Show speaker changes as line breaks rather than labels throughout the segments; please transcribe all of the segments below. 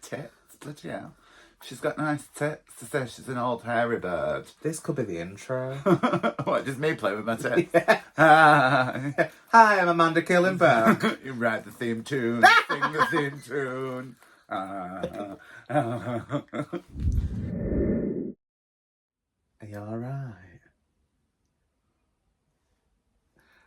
tits, bloody hell. She's got nice tits to say she's an old hairy bird.
This could be the intro.
What, just me playing with my tits?
Yeah.
Hi,
I'm Amanda Killenberg.
you write the theme tune, sing the theme tune.
Are you alright?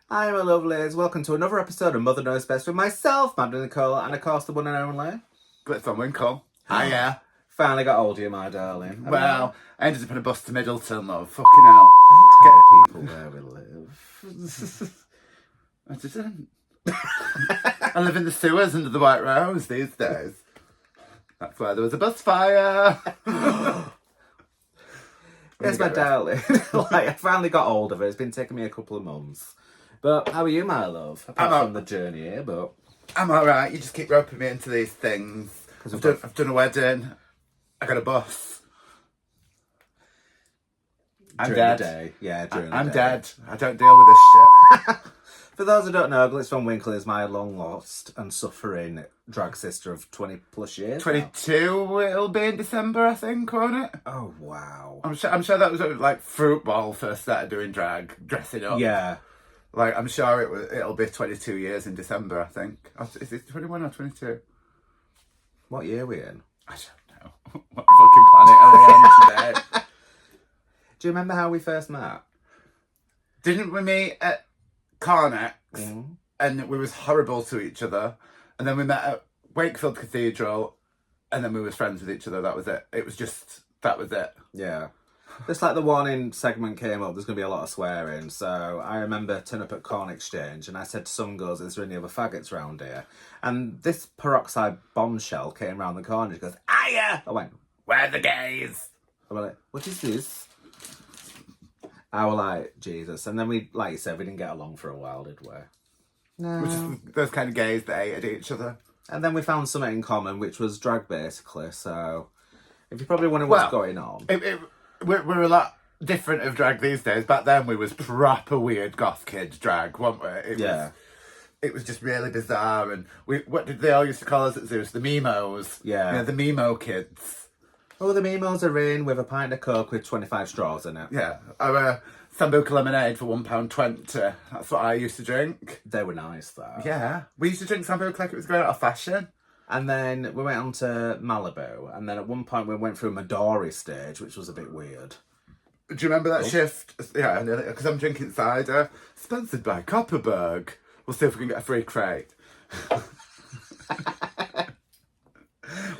Hi, my lovelies. Welcome to another episode of Mother Knows Best with myself, Amanda Nikoal, and of course the one and only
Glitz Von Winkle. Hiya.
Finally got hold of you, my darling.
Well, I ended up in a bus to Middleton, love. Fucking hell.
Tell people where we live.
I didn't. I live in the sewers under the White Rose these days. That's why there was a bus fire.
Yes, my darling. I finally got hold of it. It's been taking me a couple of months. But how are you, my love? Apart from the journey here, but...
I'm alright. You just keep roping me into these things. I've done a wedding. I got a bus. I'm dead. I'm dead. I don't deal with this shit.
For those who don't know, Glitz Von Winkle is my long lost and suffering drag sister of 20 plus years.
22 it'll be in December, I think, won't it?
Oh, wow.
I'm sure that was like Fruitball first started doing drag, dressing up.
Yeah.
Like, I'm sure it'll be 22 years in December, I think. Is it 21 or 22?
What year are we in?
I don't know. What fucking planet are we on today?
Do you remember how we first met?
Didn't we meet at Carnex?
Mm.
And we was horrible to each other. And then we met at Wakefield Cathedral. And then we was friends with each other. That was it. That was it.
Yeah. Just like the warning segment came up, there's going to be a lot of swearing. So I remember turning up at Corn Exchange and I said to some girls, is there any other faggots round here? And this peroxide bombshell came round the corner. She goes, hiya! I went,
where the gays?
I was like, what is this? I was like, Jesus. And then we, like you said, we didn't get along for a while, did we? No.
Which is those kind of gays that hated each other.
And then we found something in common, which was drag, basically. So if you're probably wondering what's going on.
We're a lot different of drag these days. Back then, we was proper weird goth kid drag, weren't we? It was just really bizarre. And what did they all used to call us at Zeus? The Memos.
Yeah.
You know, the Memo kids.
Oh, the Memos are in with a pint of Coke with 25 straws in it.
Yeah. Our Sambuca lemonade for £1.20. That's what I used to drink.
They were nice, though.
Yeah. We used to drink Sambuca like it was going out of fashion.
And then we went on to Malibu. And then at one point we went through Midori stage, which was a bit weird.
Do you remember that shift? Yeah, because I'm drinking cider. Sponsored by Copperberg. We'll see if we can get a free crate.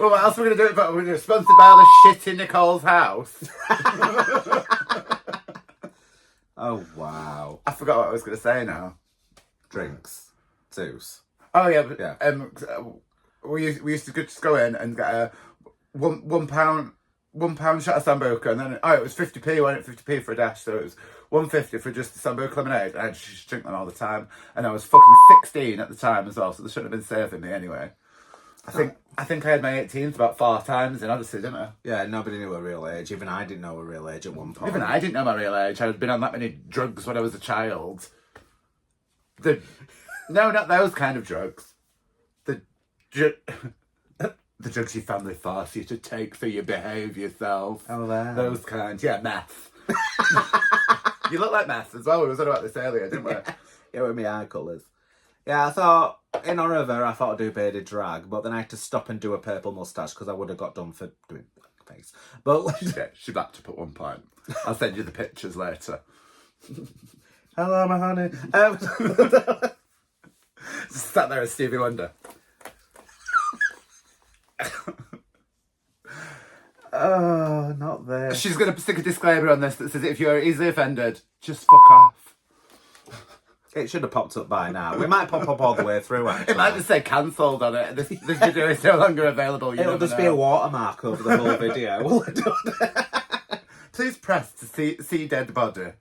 Well, what else are we going to do? But we're sponsored by all the shit in Nicole's house.
Oh, wow.
I forgot what I was going to say now.
Drinks. Zeus.
Oh, yeah. We used to just go in and get a £1 shot of Sambuca, and then it was 50p, wasn't it? 50p for a dash, so it was £1.50 for just the Sambuca lemonade. I just drink them all the time, and I was fucking 16 at the time as well, so they shouldn't have been saving me anyway. I think I had my 18th about 4 times in Odyssey, didn't I?
Yeah, nobody knew her real age. Even I didn't know her real age at one point.
Even I didn't know my real age. I'd been on that many drugs when I was a child. No, not those kind of drugs. The drugs your family force you to take so you behave yourself.
Oh, wow.
Those kind. Yeah, meth. You look like meth as well. We were talking about this earlier, didn't we?
Yeah, with my eye colours. Yeah, I thought, in honour of her, I thought I'd do bearded drag, but then I had to stop and do a purple moustache because I would have got done for doing blackface. But
yeah, she backed up at one point. I'll send you the pictures later.
Hello, my honey.
Just sat there as Stevie Wonder.
Oh, not this.
She's going to stick a disclaimer on this that says if you're easily offended, just fuck off.
It should have popped up by now. We might pop up all the way through, actually.
It might just say cancelled on it. This video is no longer available.
It'll just be a watermark over the whole video.
Please press to see dead body.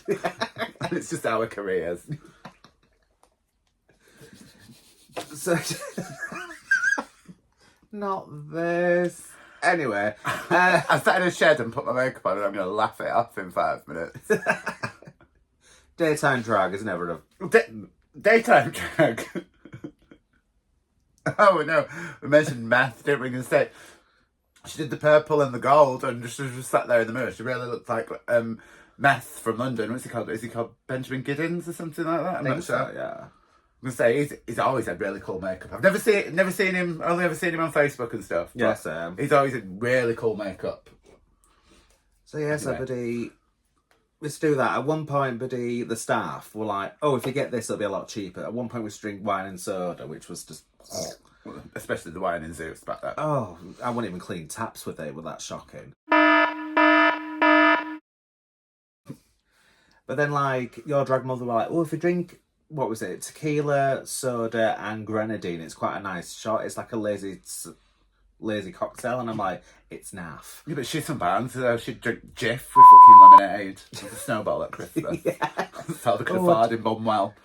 And it's just our careers.
So, not this. Anyway.
I sat in a shed and put my makeup on and I'm going to laugh it off in 5 minutes.
Daytime drag is never enough.
Daytime drag. Oh no, we mentioned meth, didn't we? Going to say She did the purple and the gold, and just sat there in the mirror. She really looked like Meth from London. What's he called? Is he called Benjamin Giddens or something like that? I'm not sure.
Yeah.
I'm gonna say he's always had really cool makeup. I've never seen him. Only ever seen him on Facebook and stuff.
Yeah,
he's always had really cool makeup.
So yeah, so buddy, let's do that. At one point, buddy, the staff were like, "Oh, if you get this, it'll be a lot cheaper." At one point, we used to drink wine and soda, which was just,
especially the wine in Zeus back then.
Oh, I wouldn't even clean taps with it. Were that shocking? But then, like, your drag mother were like, "Oh, if you drink." What was it? Tequila, soda, and grenadine. It's quite a nice shot. It's like a lazy cocktail, and I'm like, it's naff.
Yeah, but she's from Barnes, so she'd drink Jif with fucking lemonade. With a snowball at Christmas. That's how they could afford in Bumwell.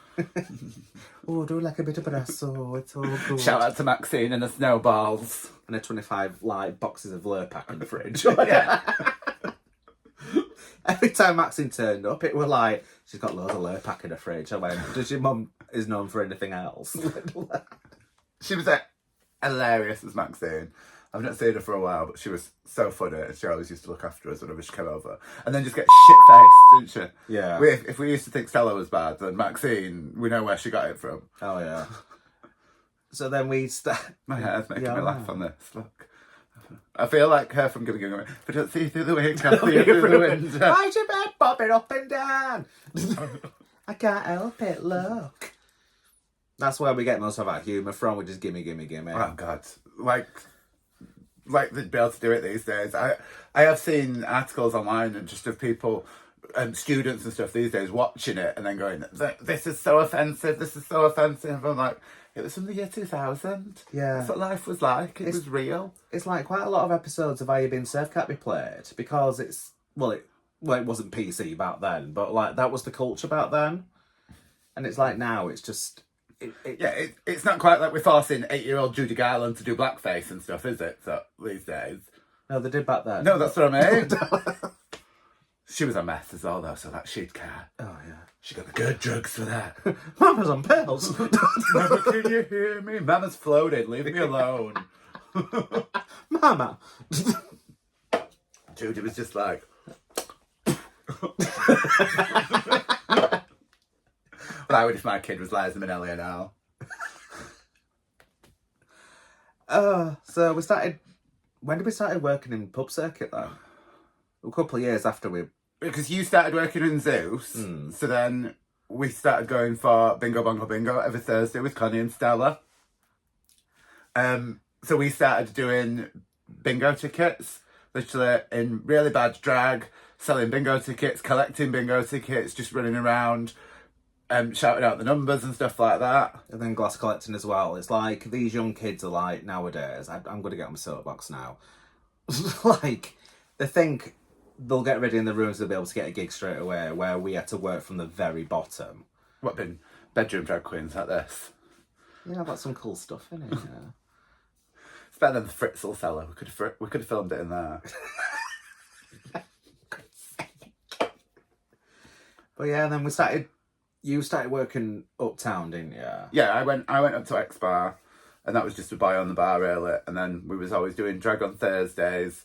Oh, do like a bit of brasso. It's all good.
Shout out to Maxine and the snowballs.
And a 25 like boxes of Lurpak in the fridge.
Yeah.
Every time Maxine turned up, it were like, she's got loads of Lurpak in her fridge. I went, does your mum is known for anything else?
She was hilarious as Maxine. I've not seen her for a while, but she was so funny, and she always used to look after us whenever she came over. And then just get shit-faced, didn't she?
Yeah.
If we used to think Stella was bad, then Maxine, we know where she got it from.
Oh, yeah. So then we start...
My hair's making me laugh on this, look. I feel like her from Giving Away. If I don't see you through the window, I'll see you through the window.
Why's your bed bobbing up and down? I can't help it, look. That's where we get most of our humour from, which is gimme, gimme, gimme.
Oh, God. Like they'd be able to do it these days. I have seen articles online and just of people, students and stuff these days, watching it and then going, this is so offensive, this is so offensive. I'm like, it was from the year 2000.
Yeah.
That's what life was like. It was real.
It's like quite a lot of episodes of Are You Being Served can't be played because it wasn't PC back then, but like that was the culture back then. And it's like now it's just...
It's not quite like we're forcing 8-year-old Judy Garland to do blackface and stuff, is it? So these days.
No, they did back then.
No, that's what I mean. She was a mess as well, though, so that she'd care.
Oh, yeah.
She got the good drugs for that.
Mama's on pills.
Mama, can you hear me? Mama's floated. Leave me alone.
Mama.
Judy was just like... But I would if my kid was Liza Minnelli now.
So we started... When did we start working in pub circuit, though? A couple of years after we...
Because you started working in Zeus, so then we started going for Bingo Bongo Bingo every Thursday with Connie and Stella. So we started doing bingo tickets, literally in really bad drag, selling bingo tickets, collecting bingo tickets, just running around, shouting out the numbers and stuff like that.
And then glass collecting as well. It's like these young kids are like nowadays. I'm going to get on my soapbox now. Like they think they'll get ready in the rooms, they'll be able to get a gig straight away, where we had to work from the very bottom.
What, been bedroom drag queens like this?
Yeah, that's some cool stuff in it. Yeah.
It's better than the Fritzl cellar. We could have filmed it in there.
But yeah, then you started working uptown, didn't you?
Yeah, I went up to X Bar, and that was just a boy on the bar really. And then we was always doing drag on Thursdays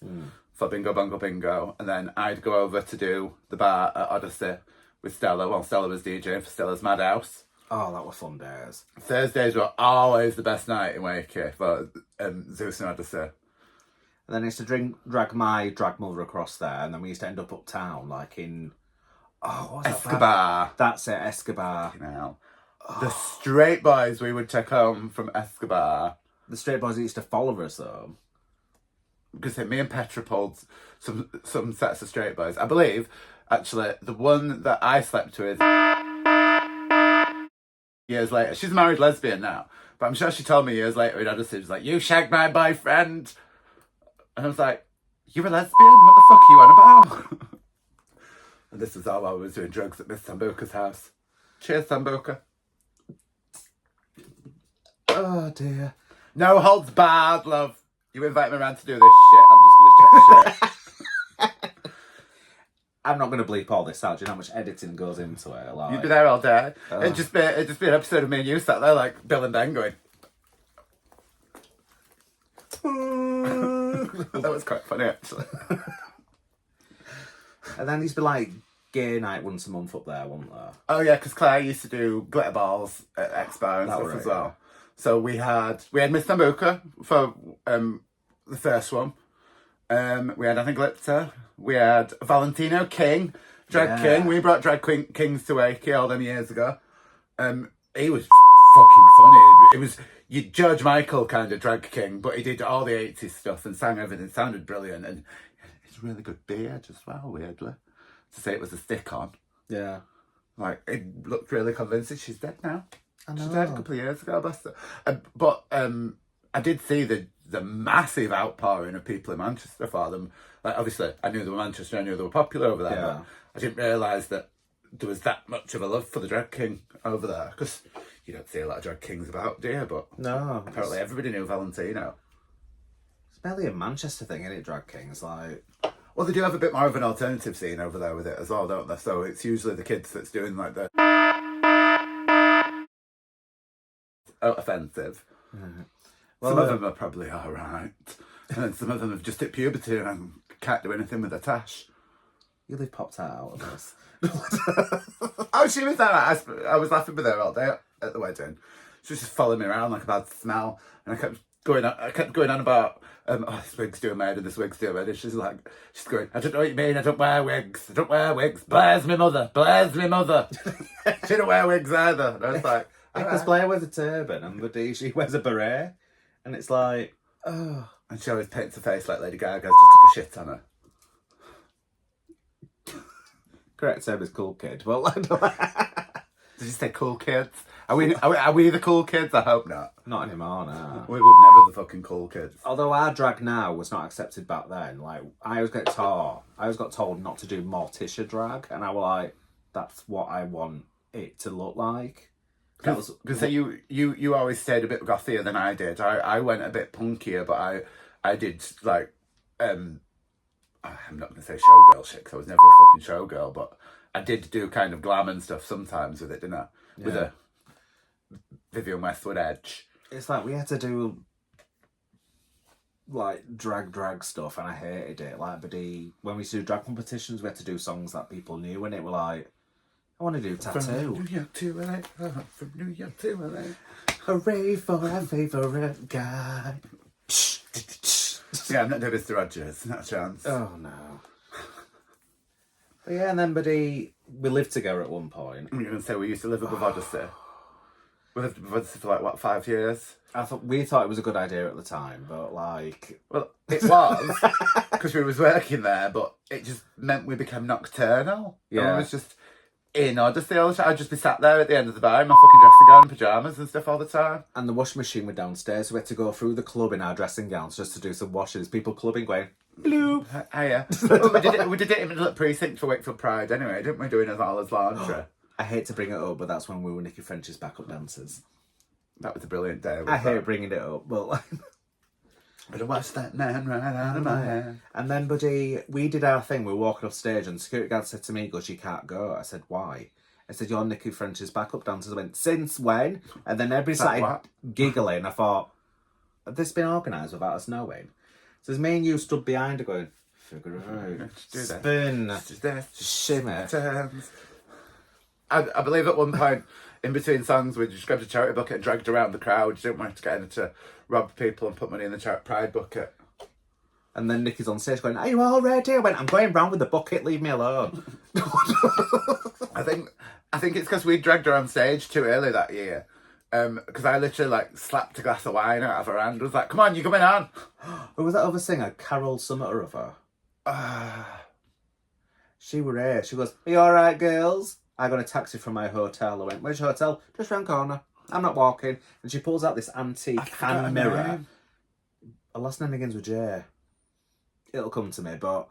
for Bingo Bongo Bingo, and then I'd go over to do the bar at Odyssey with Stella while Stella was DJing for Stella's Madhouse.
Oh, that were fun days.
Thursdays were always the best night in Wakey for Zeus and Odyssey.
And then I used to drag my drag mother across there, and then we used to end up uptown, like in... Oh, what was
Escobar.
That's it, Escobar.
Now, the straight boys we would take home from Escobar.
The straight boys used to follow us, though.
Because me and Petra pulled some sets of straight boys. I believe, actually, the one that I slept with years later. She's a married lesbian now. But I'm sure she told me years later in Odyssey, she was like, you shagged my boyfriend. And I was like, you're a lesbian? What the fuck are you on about? And this was all while we was doing drugs at Miss Sambuca's house. Cheers, Sambuca.
Oh, dear.
No holds barred, love. You invite me around to do this shit, I'm just going to chat shit.
I'm not going to bleep all this out. Do you know how much editing goes into it? Like,
You'd be there all day. It'd just be an episode of me and you sat there like Bill and Ben going... That was quite funny, actually.
And then used to be like gay night once a month up there, wasn't there?
Oh yeah, because Claire used to do glitter balls at Expo and
That
stuff
right,
as well. So we had Miss Sambuca for the first one. We had Anna Glitzer. We had Valentino King, Drag King. We brought Drag Kings to Wakey all them years ago. He was fucking funny. It was George Michael kind of Drag King, but he did all the 80s stuff and sang everything. It sounded brilliant, and it's really good beard as well. Weirdly, to say it was a stick-on.
Yeah.
Like, it looked really convincing. She's dead now.
I know.
She died a couple of years ago, bless her. But I did see the massive outpouring of people in Manchester for them. Like, obviously, I knew they were Manchester, I knew they were popular over there,
Yeah.
but I didn't realise that there was that much of a love for the drag king over there. Because you don't see a lot of drag kings about, do you? But
No.
apparently everybody knew Valentino.
It's barely a Manchester thing, isn't it, drag kings? Like...
Well, they do have a bit more of an alternative scene over there with it as well, don't they? So it's usually the kids that's doing like the offensive.
Mm-hmm.
Some of them are probably all right, and then some of them have just hit puberty and can't do anything with their tash.
You live popped out of this.
Oh, she was there. I was laughing with her all day at the wedding. She was just following me around like a bad smell, and I kept going on about this wig's doing mad and this wig's doing mad. And she's going, I don't know what you mean. I don't wear wigs. I don't wear wigs. Blair's my mother. Blair's my mother. She don't wear wigs either. And I was like,
Because Blair wears a turban and she wears a beret, and it's like, oh.
And she always paints her face like Lady Gaga's just took a shit on her.
Correct term is cool kid. Well,
Did you say cool kids? Are we the cool kids? I hope not.
not anymore, no.
We were never the fucking cool kids.
Although our drag now was not accepted back then. Like, I always got told not to do Morticia drag, and I was like, that's what I want it to look like.
Because you always stayed a bit gothier than I did. I went a bit punkier, but I did like I'm not going to say showgirl shit because I was never a fucking showgirl, but I did do kind of glam and stuff sometimes with it, didn't I? Yeah. With a Vivienne Westwood edge.
It's like we had to do like drag stuff, and I hated it. Like, when we used to do drag competitions, we had to do songs that people knew, and it were like, I want to do Tattoo.
From New York to LA, from New York to LA.
Hooray for our favourite guy.
Yeah, I'm not doing Mr. Rogers, not a chance.
Oh no. But yeah, and then we lived together at one point.
You're going to say we used to live above Odyssey. We lived above Odyssey for like, what, 5 years?
We thought it was a good idea at the time, but like...
Well, it was, because we was working there, but it just meant we became nocturnal.
Yeah.
And it was just in Odyssey all the time. I'd just be sat there at the end of the bar in my fucking dressing gown and pyjamas and stuff all the time.
And the washing machine were downstairs, so we had to go through the club in our dressing gowns just to do some washes. People clubbing going, bloop.
Hiya. Well, we did it in the little precinct for Wakefield Pride anyway, didn't we? Doing it all as laundry.
I hate to bring it up, but that's when we were Nikki French's backup dancers.
That was a brilliant day.
I hate bringing it up, but...
I'd watch that man right out of my head.
And then, buddy, we did our thing. We were walking off stage, and the security guard said to me, "Gosh, you can't go." I said, "Why?" I said, "You're Nikki French's backup dancers." I went, "Since when?" And then everybody started giggling. I thought, "Have this been organised without us knowing?" So as me and you stood behind her going, "Figure it out. Spin. Shimmer."
I believe at one point, in between songs, we just grabbed a charity bucket and dragged around the crowd. Didn't want to get in to rob people and put money in the pride bucket.
And then Nikki's on stage going, "Are you all ready?" I went, "I'm going round with the bucket, leave me alone."
I think it's because we dragged her on stage too early that year. Because I literally like slapped a glass of wine out of her hand. I was like, "Come on, you're coming on."
Who was that other singer? Carol Summit or other? She were here. She goes, "Are you alright, girls?" I got a taxi from my hotel. I went, "Where's your hotel?" "Just round corner. I'm not walking." And she pulls out this antique hand mirror. Her last name begins with J. It'll come to me, but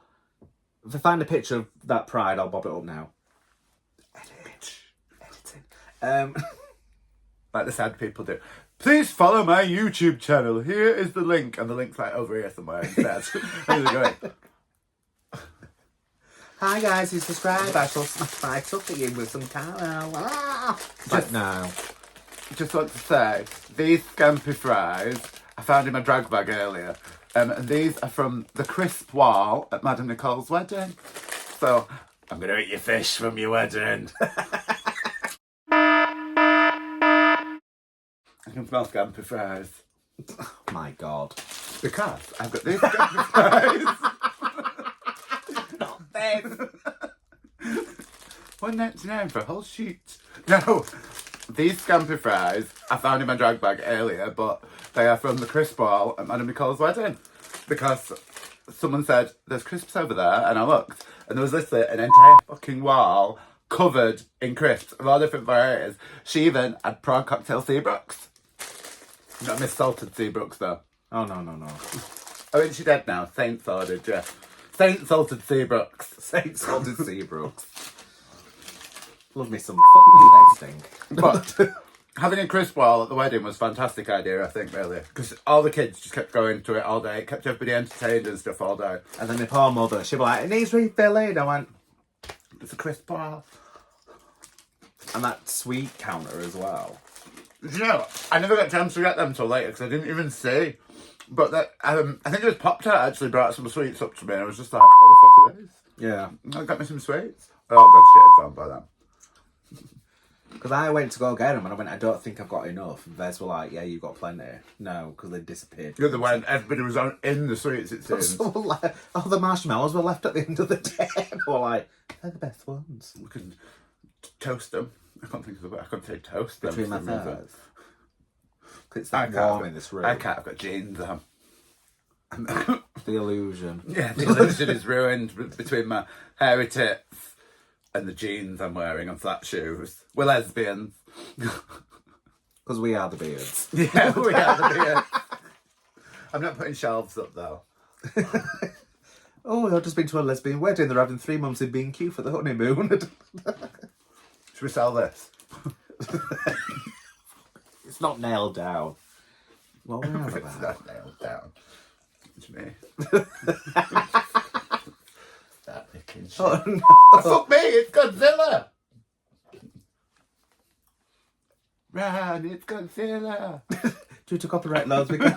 if I find a picture of that pride, I'll bob it up now. Editing.
Like the sad people do. "Please follow my YouTube channel. Here is the link." And the link's like over here somewhere instead. How's it going?
"Hi guys, you subscribe. I shall smash my tuck at you with some caramel." But no.
Just want to say, these scampi fries, I found in my drag bag earlier. And these are from the crisp wall at Madame Nicole's wedding. So, I'm going to eat your fish from your wedding. I can smell scampi fries.
Oh my God.
Because I've got these scampi fries.
Not this.
1.99 for a whole sheet. No, these scampi fries I found in my drag bag earlier, but they are from the crisp ball at Madame Nicole's wedding. Because someone said, there's crisps over there, and I looked, and there was literally an entire fucking wall covered in crisps of all different varieties. She even had prawn cocktail Seabrooks. Not Miss Salted Seabrooks, though.
Oh, no.
I mean, she's dead now. Saint Salted, yeah. Saint Salted Seabrooks.
Saint Salted Seabrooks. Love me some. Fuck me, they stink.
But having a crisp wall at the wedding was a fantastic idea, I think, really. Because all the kids just kept going to it all day. It kept everybody entertained and stuff all day.
And then my poor mother, she'd be like, it needs refilling. I went,
It's a crisp wall.
and that sweet counter as well.
You know, I never got a chance to get them till later because I didn't even see. But that, I think it was Pop-Tart actually brought some sweets up to me, and I was just like, what the fuck are these?
Yeah.
I got me some sweets. Oh, God, shit, it's gone by then.
Because I went to go get them and I went, I don't think I've got enough. And Vez were like, yeah, you've got plenty. No, because they disappeared.
The other one, everybody was in the sweets, it seems.
Oh, the marshmallows were left at the end of the day. And they were like, they're the best ones.
We can toast them. I can't think of the word. I can't say toast them.
Between my thighs. It's
I
that
can't.
warm in this room.
I can't. I've got jeans on.
The illusion.
Yeah, the illusion is ruined between my hairy tits and the jeans I'm wearing and flat shoes. We're lesbians.
Because we are the beards.
Yeah, we are the beards. I'm not putting shelves up though.
Oh, I've just been to a lesbian wedding. They're having 3 months in B&Q for the honeymoon.
Should we sell this?
It's not nailed down. What were we on
It's
about?
not nailed down. It's me. That picking shit.
Oh, no.
Oh, fuck me, it's Godzilla! Run, it's Godzilla!
Due to copyright laws, we can...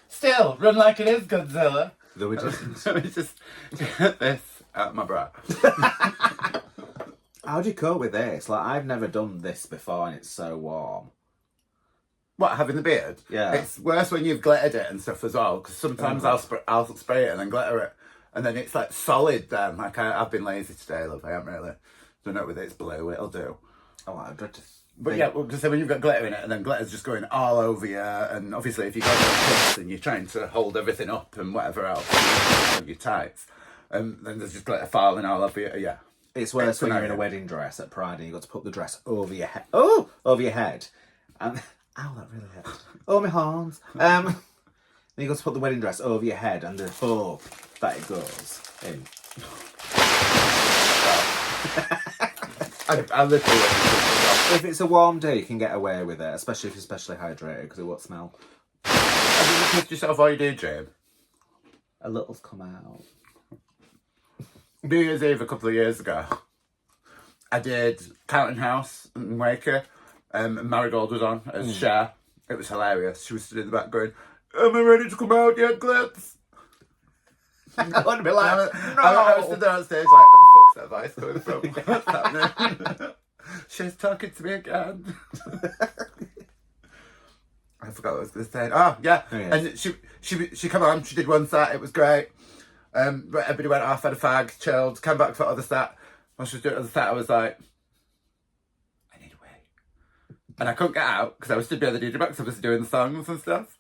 Still, run like it is Godzilla.
Though we just...
Let me just get this out of my bra.
How do you cope with this? Like, I've never done this before and it's so warm.
What, having the beard?
Yeah.
It's worse when you've glittered it and stuff as well, because sometimes I'll spray it and then glitter it, and then it's like solid then. Like, I've been lazy today, love, I haven't really. Don't know whether it's blue, it'll do.
Oh, I'd dread to...
But yeah, well, just say when you've got glitter in it, and then glitter's just going all over you, and obviously if you go to a kiss and you're trying to hold everything up and whatever else, your tights, then there's just glitter falling all over you, yeah.
It's worse when you're in a wedding dress at Pride and you've got to put the dress over your head. Oh! Over your head. And... Ow, that really hurt. Oh, my horns. Then you got to put the wedding dress over your head and then hope that it goes in.
I literally...
If it's a warm day, you can get away with it, especially if you're specially hydrated, because it won't smell.
Have you kissed yourself while you do, Jane?
A little's come out.
New Year's Eve a couple of years ago, I did Counting House in Waker. Marigold was on as Cher. It was hilarious. She was stood in the back going, "Am I ready to come out yet, Glitz?"
I want to be like, no!
I was stood there on stage like, "What the fuck's that voice coming from? What's happening?" She's talking to me again. I forgot what I was going to say. Oh yeah, and she came on. She did one set. It was great. But everybody went off, had a fag, chilled, came back for other set. When she was doing other set, I was like, I need a wee. And I couldn't get out because I was stood behind the DJ box, obviously doing the songs and stuff.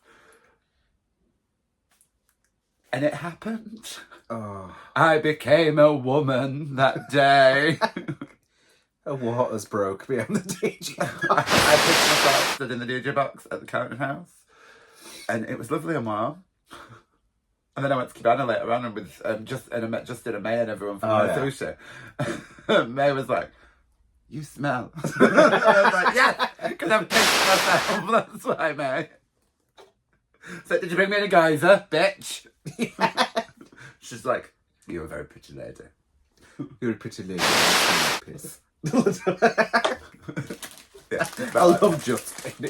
And it happened.
Oh.
I became a woman that day.
A waters broke behind the DJ box.
I picked myself, stood in the DJ box at the Counting House. And it was lovely and warm. And then I went to Cabana later on and with I met Justin and May and everyone from sushi. May was like, "You smell." I was like, "Yeah, because I'm pissed myself. That's why, May." So, "Did you bring me in a geyser, bitch?" She's like, "You're a very pretty lady."
You're a pretty lady. Piss.
Yeah,
I love Justin.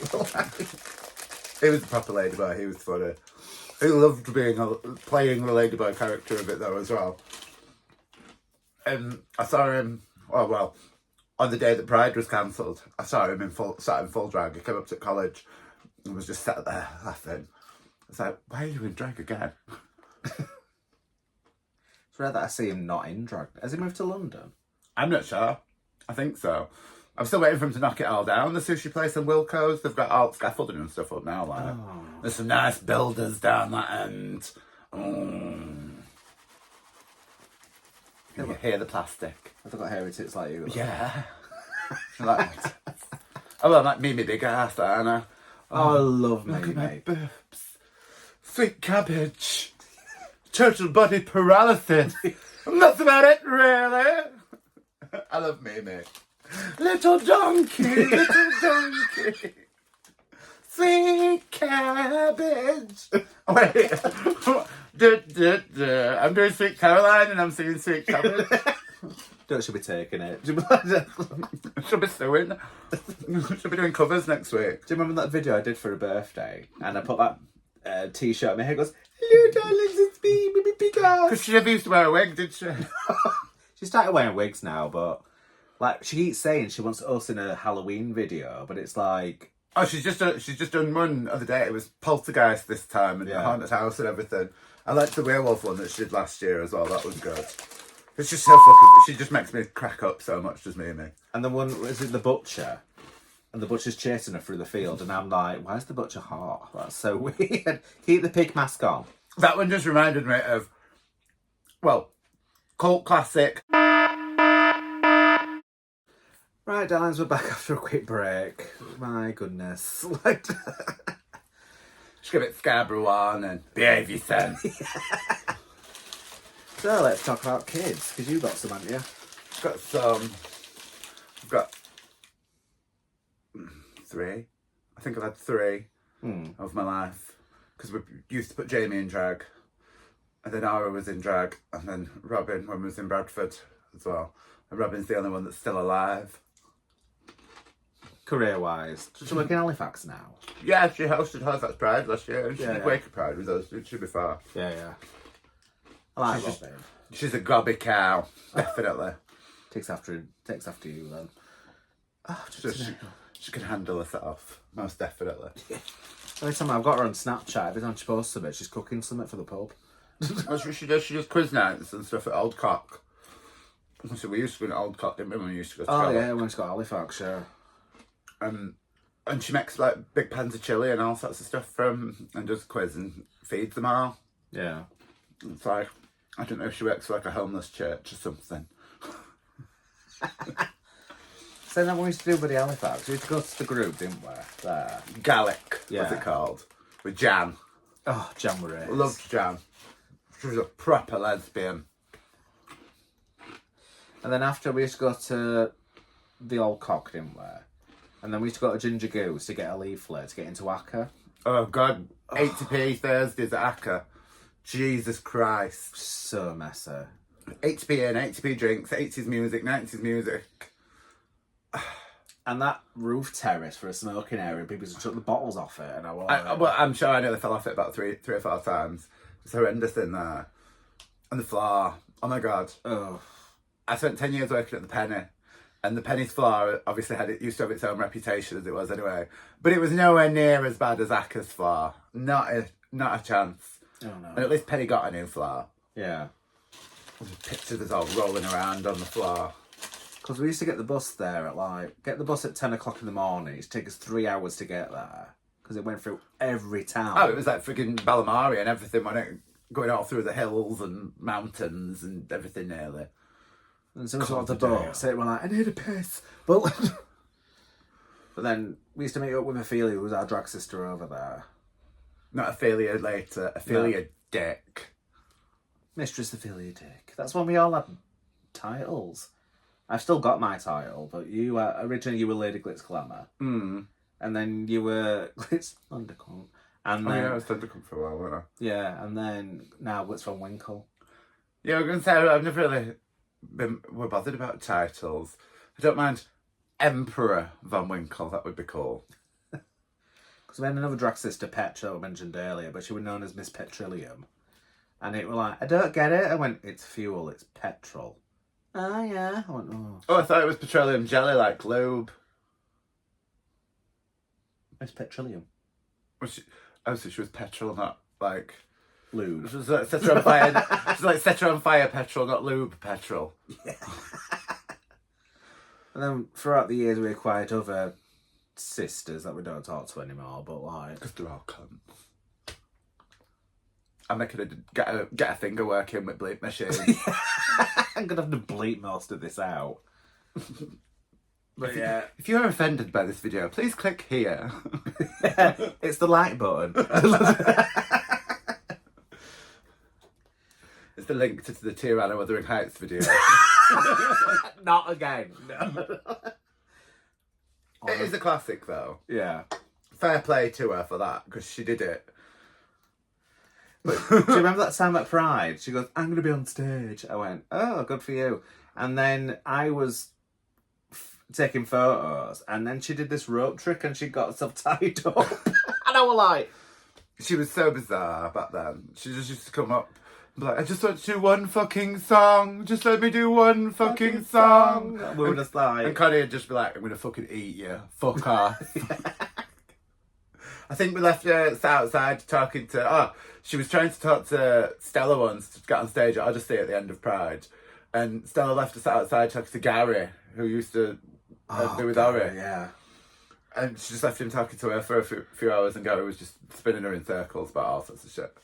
He was a proper ladyboy. He was funny. He loved playing the ladyboy character a bit though as well. I saw him. Oh well, on the day that Pride was cancelled, I saw him sat in full drag. He came up to college and was just sat there laughing. I was like, "Why are you in drag again?"
It's rare that I see him not in drag. Has he moved to London?
I'm not sure. I think so. I'm still waiting for him to knock it all down. The sushi place in Wilco's, they've got all scaffolding and stuff up now. Like, there's some nice builders down that end. You hear the plastic.
Have I got hairy tits like you?
Yeah. Like, oh, well, like me big ass, aren't I?
Oh, I love me,
Look at my
mate.
boobs. Sweet cabbage. Total body paralysis. And that's about it, really. I love Mimi. Little donkey, little donkey. Sweet cabbage. Wait. I'm doing Sweet Caroline and I'm singing Sweet Cabbage.
Don't should be taking it.
Should be suing. Should be doing covers next week.
Do you remember that video I did for a birthday? And I put that t-shirt on my hair. It goes, hello darlings, it's me, big ass.
Because she never used to wear a wig, did she?
She started wearing wigs now, but like she keeps saying she wants us in a Halloween video, but it's like,
Oh, she's just done one the other day. It was Poltergeist this time and the
Yeah.
haunted house and everything. I liked the werewolf one that she did last year as well. That was good. It's just so fucking. She just makes me crack up so much, does Mimi.
and the one is it the butcher, and the butcher's chasing her through the field, and I'm like, why is the butcher hot? That's so weird. Keep the pig mask on.
That one just reminded me of, well, cult classic.
Right, darlings, we're back after a quick break. My goodness. Like,
Just give it Scarborough on and behave yourself.
so let's talk about kids, because you got some, haven't you?
Got some. I've got 3. I think I've had 3 of my life. Because we used to put Jamie in drag. And then Ara was in drag. And then Robin when we was in Bradford as well. And Robin's the only one that's still alive.
Career-wise. Does she work in Halifax now?
Yeah, she hosted Halifax Pride last year. And she
Yeah,
did
yeah.
Waker Pride with us. It should be far.
Yeah. I like Robin.
She's a gobby cow. Definitely.
Takes after you then.
So she can handle herself. Most definitely.
Every time I've got her on Snapchat, every time she posts something, she's cooking something for the pub.
That's what she does. She does quiz nights and stuff at Old Cock. So we used to go to Old Cock, didn't we, when we used to go to
Oh
Scotland?
yeah, when she's got Halifax, yeah.
And she makes like big pans of chilli and all sorts of stuff from, and does a quiz and feeds them all.
Yeah.
It's like, I don't know if she works for like a homeless church or something.
So then when we used to do Buddy Halifax, we used to go to the group, didn't we? There.
Gallic,
Yeah.
what's it called? With Jan.
Oh, Jan were it.
Loved Jan. She was a proper lesbian.
And then after we used to go to the Old Cock, didn't we? And then we used to go to Ginger Goose to get a leaflet to get into ACCA.
Oh God, 80p Thursdays at Acker. Jesus Christ.
So messy.
80p in, 80p drinks, 80s music, 90s music.
And that roof terrace for a smoking area, people just took the bottles off it, and I was
Well, I'm sure I nearly fell off it about three or 4 times. It's horrendous in there. And the floor. Oh my God.
oh,
I spent 10 years working at the Penny. And the Penny's floor obviously used to have its own reputation as it was anyway. But it was nowhere near as bad as Acker's floor. Not a chance.
oh no.
And at least Penny got a new floor.
Yeah.
Pictures of us all rolling around on the floor.
Because we used to get the bus there get the bus at 10 o'clock in the morning. It used to take us 3 hours to get there. Because it went through every town.
Oh, it was like frigging Balamari and everything, wasn't it? Going all through the hills and mountains and everything nearly.
And so we got off the bus, so we're like, I need a piss. But then we used to meet up with Ophelia, who was our drag sister over there.
Not Ophelia later, Ophelia Dick.
Mistress Ophelia Dick. That's when we all had titles. I've still got my title, but you originally you were Lady Glitz Glamour.
Mm.
And then you were Glitz Undercoat. And then,
Yeah, I was trying to come for a while, wasn't I?
yeah, and then now Glitz Von Winkle.
Yeah, I'm going to say I've never really were bothered about titles. I don't mind Emperor Von Winkle, that would be cool.
Because we had another drag sister, Petra, I mentioned earlier, but she was known as Miss Petroleum. And it was like, I don't get it. I went, it's fuel, it's petrol. Oh, yeah. I went, oh.
Oh, I thought it was petroleum jelly, like lube.
Miss Petroleum.
Was she, oh, so she was petrol, not like...
Lube.
She was like set her on fire. She's like set her on fire petrol, not lube petrol.
Yeah. And then throughout the years, we acquired other sisters that we don't talk to anymore, but like...
Because they're all cunts. I'm making get a finger working with bleep machine.
I'm going to have to bleep most of this out. But yeah.
If you are offended by this video, please click here.
It's the like button.
It's the link to the Tirana Wuthering Heights video.
Not again. No.
It is a classic though.
Yeah.
Fair play to her for that, because she did it.
But do you remember that time at Pride? She goes, I'm going to be on stage. I went, oh, good for you. And then I was taking photos, and then she did this rope trick and she got herself tied up. And I was like...
She was so bizarre back then. She just used to come up and be like, I just want to do one fucking song. Just let me do one fucking song.
We were just like...
And Connie would just be like, I'm going to fucking eat you. Fuck off. I think we left her sat outside talking to... Oh, she was trying to talk to Stella once to get on stage at Odyssey at the end of Pride. And Stella left us outside talking to Gary, who used to be with Ori.
Yeah.
And she just left him talking to her for a few hours, and Gary was just spinning her in circles about all sorts of shit.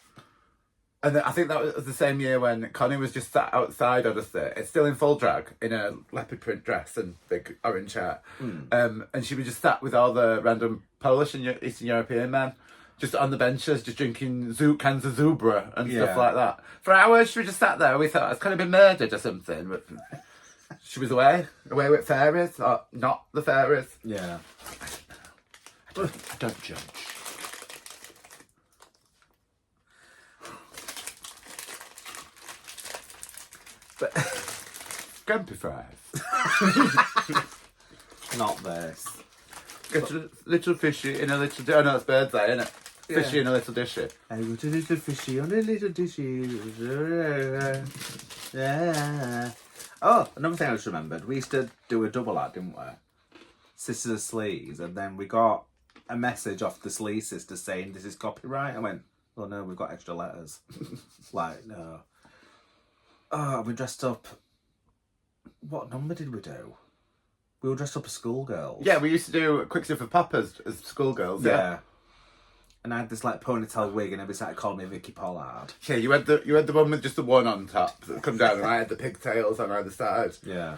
And then I think that was the same year when Connie was just sat outside Odyssey. It's still in full drag, in a leopard print dress and big orange hat. And she was just sat with all the random Polish and Eastern European men, just on the benches, just drinking cans of Zubra and stuff like that. For hours, she was just sat there. We thought, it's kind of been murdered or something. But she was away with fairies, or not the fairies.
Yeah.
I don't judge. But Grumpy fries.
Not this.
Get a little fishy in a little... Oh no, it's bird's eye, isn't it? Fishy in a little dishy.
I got a little fishy on a little dishy. Yeah. Oh, another thing I just remembered. We used to do a double act, didn't we? Sisters of Sleaze, and then we got a message off the Sleaze sisters saying this is copyright. I went, oh no, we've got extra letters. Like, no. Oh, we dressed up... What number did we do? We were dressed up as schoolgirls.
Yeah, we used to do Quick Stuff for Poppers as schoolgirls. Yeah.
And I had this like ponytail wig, and everybody started calling me Vicky Pollard.
Yeah, you had the one with just the one on top that come down, and I had the pigtails on either side.
Yeah.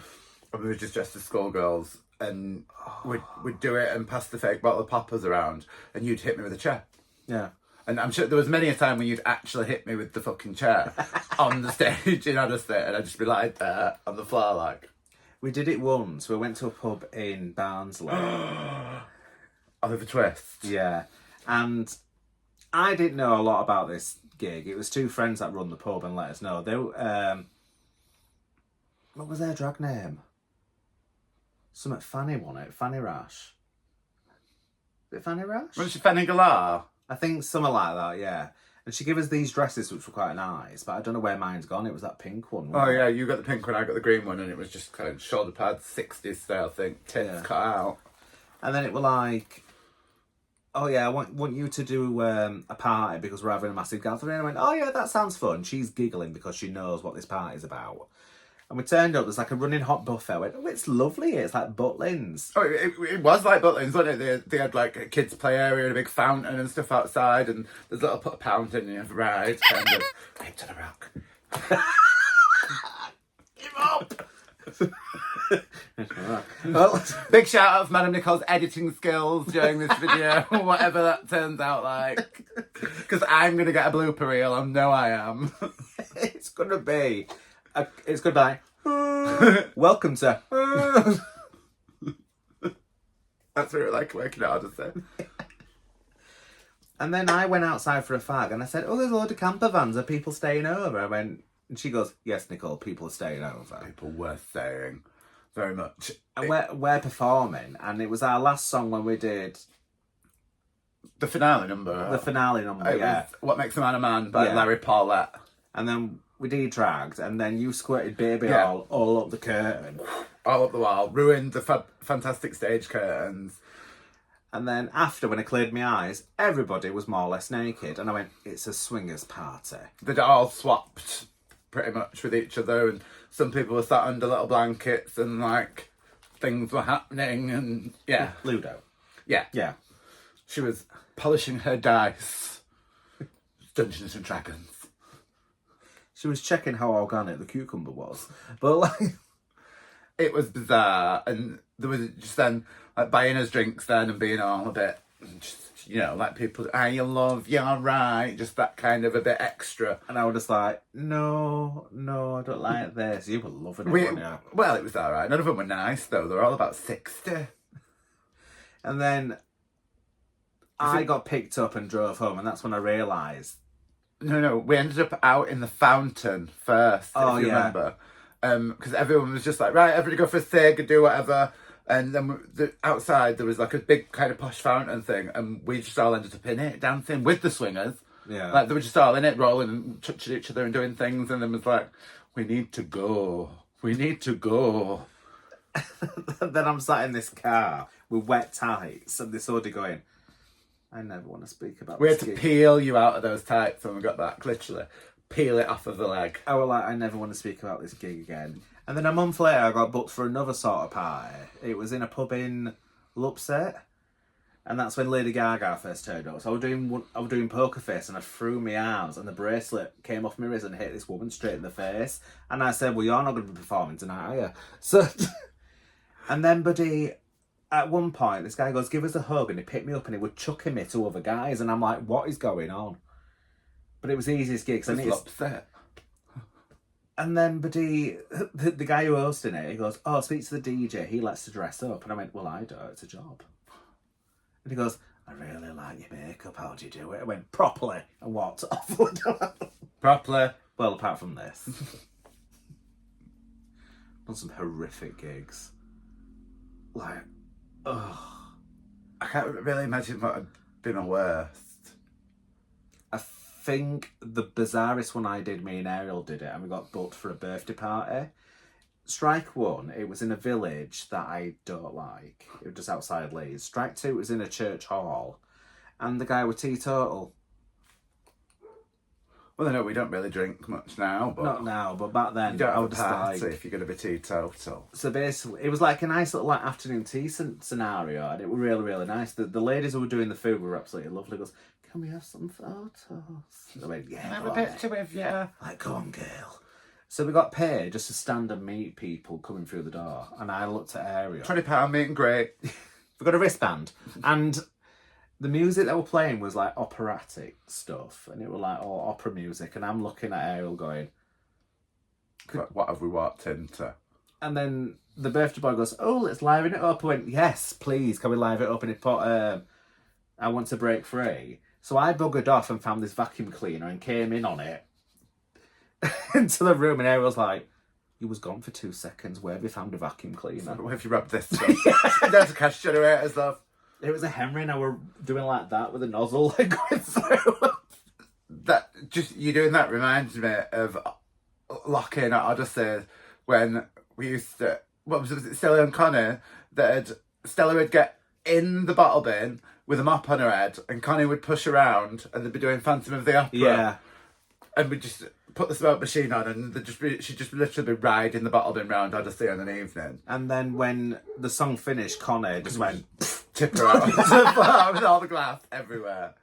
And we were just dressed as schoolgirls, and we'd do it and pass the fake bottle of poppers around, and you'd hit me with a chair.
Yeah.
And I'm sure there was many a time when you'd actually hit me with the fucking chair on the stage in Odyssey, and I'd just be like there on the floor like...
We did it once. We went to a pub in Barnsley.
Oliver Twist.
Yeah. And I didn't know a lot about this gig. It was two friends that run the pub and let us know. They what was their drag name? Something Fanny, wasn't it? Fanny Rash. Is it Fanny Rash?
Was she Fanny Galar?
I think something like that, yeah. And she gave us these dresses, which were quite nice, but I don't know where mine's gone. It was that pink one.
Oh, yeah, you got the pink one, I got the green one, and it was just kind of shoulder pads, 60s style thing, tits cut out.
And then it were like, oh yeah, I want you to do a party because we're having a massive gathering. And I went, oh yeah, that sounds fun. She's giggling because she knows what this party's about. And we turned up, there's like a running hot buffet. I went, oh, it's lovely. It's like Butlins.
Oh, it was like Butlins, wasn't it? They had like a kids' play area and a big fountain and stuff outside, and there's a little put a pound in and ride, kind of. Right to the rock.
Give up!
Well, big shout out for Madam Nicole's editing skills during this video, whatever that turns out like. Because I'm going to get a blooper reel, I know I am.
It's going to be... It's going to be like, welcome to...
That's what it like working at Odyssey.
And then I went outside for a fag and I said, oh, there's a load of camper vans. Are people staying over? I went... And she goes, yes, Nicole, people are staying over.
People were staying. Very much.
And we're performing, and it was our last song when we did
The finale number.
The finale number,
It
yeah.
was What Makes a Man a Man by
Yeah.
Larry Paulette.
And then we de-dragged, and then you squirted baby
Yeah.
all up the curtain.
All up the wall. Ruined the fantastic stage curtains.
And then after, when I cleared my eyes, everybody was more or less naked. And I went, it's a swingers party.
They'd all swapped pretty much with each other, and some people were sat under little blankets, and like things were happening, and yeah.
Ludo.
Yeah.
Yeah.
She was polishing her dice. Dungeons and Dragons.
She was checking how organic the cucumber was. But like...
It was bizarre, and there was just then like buying us drinks then and being all a bit, just, you know, like people, I love you, right, just that kind of a bit extra.
And I was just like, no, I don't like this. You were loving it, weren't you?
Well, it was all right. None of them were nice though. They were all about 60.
And then I got picked up and drove home, and that's when I realised.
No, we ended up out in the fountain first, if you remember. Because everyone was just like, right, everybody go for a cig and do whatever. And then outside there was like a big kind of posh fountain thing, and we just all ended up in it, dancing with the swingers.
Yeah.
Like they were just all in it, rolling and touching each other and doing things, and then was like, we need to go.
Then I'm sat in this car with wet tights and this Audi going, I never want to speak about
We
this
had to
gig.
peel you out of those tights when we got back, literally. Peel it off of the leg.
I was like, I never want to speak about this gig again. And then a month later, I got booked for another sort of party. It was in a pub in Lupset, and that's when Lady Gaga first turned up. So I was doing poker face, and I threw my arms, and the bracelet came off my wrist and hit this woman straight in the face. And I said, "Well, you're not going to be performing tonight, are you?" So, and then, buddy, at one point, this guy goes, "Give us a hug," and he picked me up, and he was chucking me to other guys, and I'm like, "What is going on?" But it was the easiest gig. And then, buddy, the guy who hosting it, he goes, "Oh, speak to the DJ. He lets to dress up." And I went, "Well, I don't. It's a job." And he goes, "I really like your makeup. How do you do it?" I went, "Properly." And walked off.
Properly.
Well, apart from this. Done some horrific gigs. Like, ugh.
I can't really imagine what had been my worst.
I think the bizarrest one I did, me and Ariel did it, and we got booked for a birthday party. Strike one, it was in a village that I don't like. It was just outside Leeds. Strike two, it was in a church hall, and the guy was teetotal.
Well, I know we don't really drink much now, but
Not now, but back then,
you don't
I
have a
was just
party
like...
if you're going to be teetotal.
So basically, it was like a nice little like afternoon tea scenario, and it was really, really nice. The ladies who were doing the food were absolutely lovely. Goes, "Can we have some photos?" I went, "Yeah,
Have
go
a
on,
picture with you.
like, go on, girl." So we got paid just to stand and meet people coming through the door, and I looked at Ariel.
£20 meet and greet.
We got a wristband, and the music that were playing was like operatic stuff, and it was like all opera music, and I'm looking at Ariel going...
What have we walked into?
And then the birthday boy goes, "Oh, let's liven it up." I went, "Yes, please, can we live it up?" And he put, "I want to break free." So I buggered off and found this vacuum cleaner and came in on it into the room, and Ariel's like, "You was gone for 2 seconds. Where have you found a vacuum cleaner?"
What if you rubbed this stuff? There's a cash generator stuff.
It was a Henry, and I were doing like that with a nozzle like going through.
That just you doing that reminds me of Locking at Odyssey when we used to. What was it? Stella and Connie. Stella would get in the bottle bin with a mop on her head, and Connie would push around, and they'd be doing Phantom of the Opera.
Yeah.
And we'd just put the smoke machine on, and she'd just literally be riding the bottle bin round Odyssey on an evening.
And then when the song finished, Connie just went...
Tip her out onto the floor with all the glass everywhere.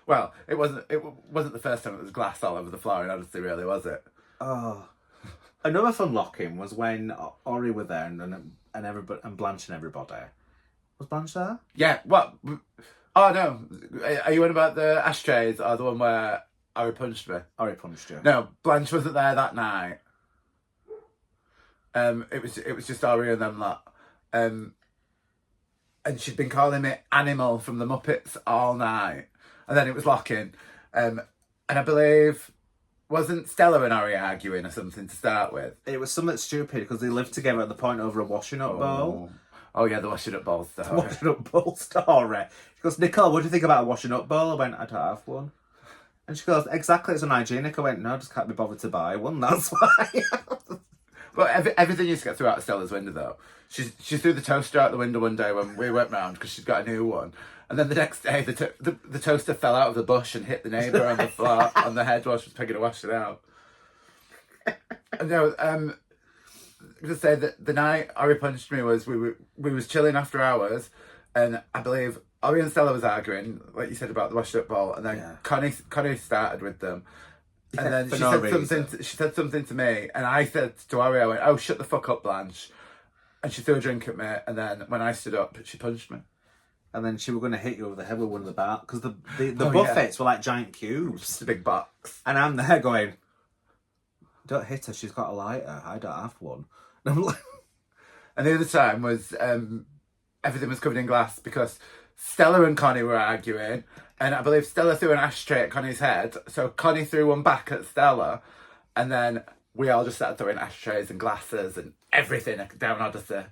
Well, it wasn't the first time it was glass all over the floor in Odyssey, really, was it?
Oh. Another fun lock-in was when Ori were there and everybody, and Blanche and everybody. Was Blanche there?
Yeah, what? Oh, no. Are you on about the ashtrays or the one where Ori punched me?
Ori punched you.
No, Blanche wasn't there that night. It was just Ori and them lot. And she'd been calling me Animal from the Muppets all night. And then it was Locking. And I believe... Wasn't Stella and Ori arguing or something to start with?
It was something stupid because they lived together at the point over a washing up bowl.
Oh yeah, the washing up bowl story.
Washing up bowl story. She goes, Nikoal, what do you think about a washing up bowl? I went, I don't have one. And she goes, exactly, it's unhygienic. I went, no, I just can't be bothered to buy one, that's why.
But everything used to get through out of Stella's window though. She threw the toaster out the window one day when we went round because she'd got a new one. And then the next day, the toaster fell out of the bush and hit the neighbour on the floor, on the head while she was picking to wash it out. No, to say that the night Ori punched me was we was chilling after hours, and I believe Ori and Stella was arguing, like you said about the washed up bowl, and then Connie started with them, and then she said something to me, and I said to Ori, I went, "Oh, shut the fuck up, Blanche," and she threw a drink at me, and then when I stood up, she punched me.
And then she was going to hit you over the head with one of the bars, because the buffets were like giant cubes.
Just a big box.
And I'm there going, don't hit her, she's got a lighter, I don't have one. And I'm like...
And the other time was everything was covered in glass because Stella and Connie were arguing, and I believe Stella threw an ashtray at Connie's head, so Connie threw one back at Stella, and then we all just started throwing ashtrays and glasses and everything down Odyssey.